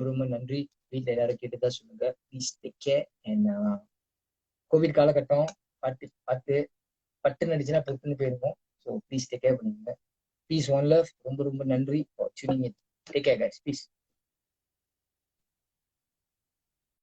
Speaker 1: ரொம்ப நன்றி. வீட்டில் எல்லாரும் கேட்டுதா சொல்லுங்க. Please take care. And Covid காலகட்டம் பட்டு நடிச்சுன்னா பட்டுன்னு போயிருக்கும். So please take care பண்ணுங்க. Please one love. ரொம்ப நன்றி for tuning in. Take care guys. Peace.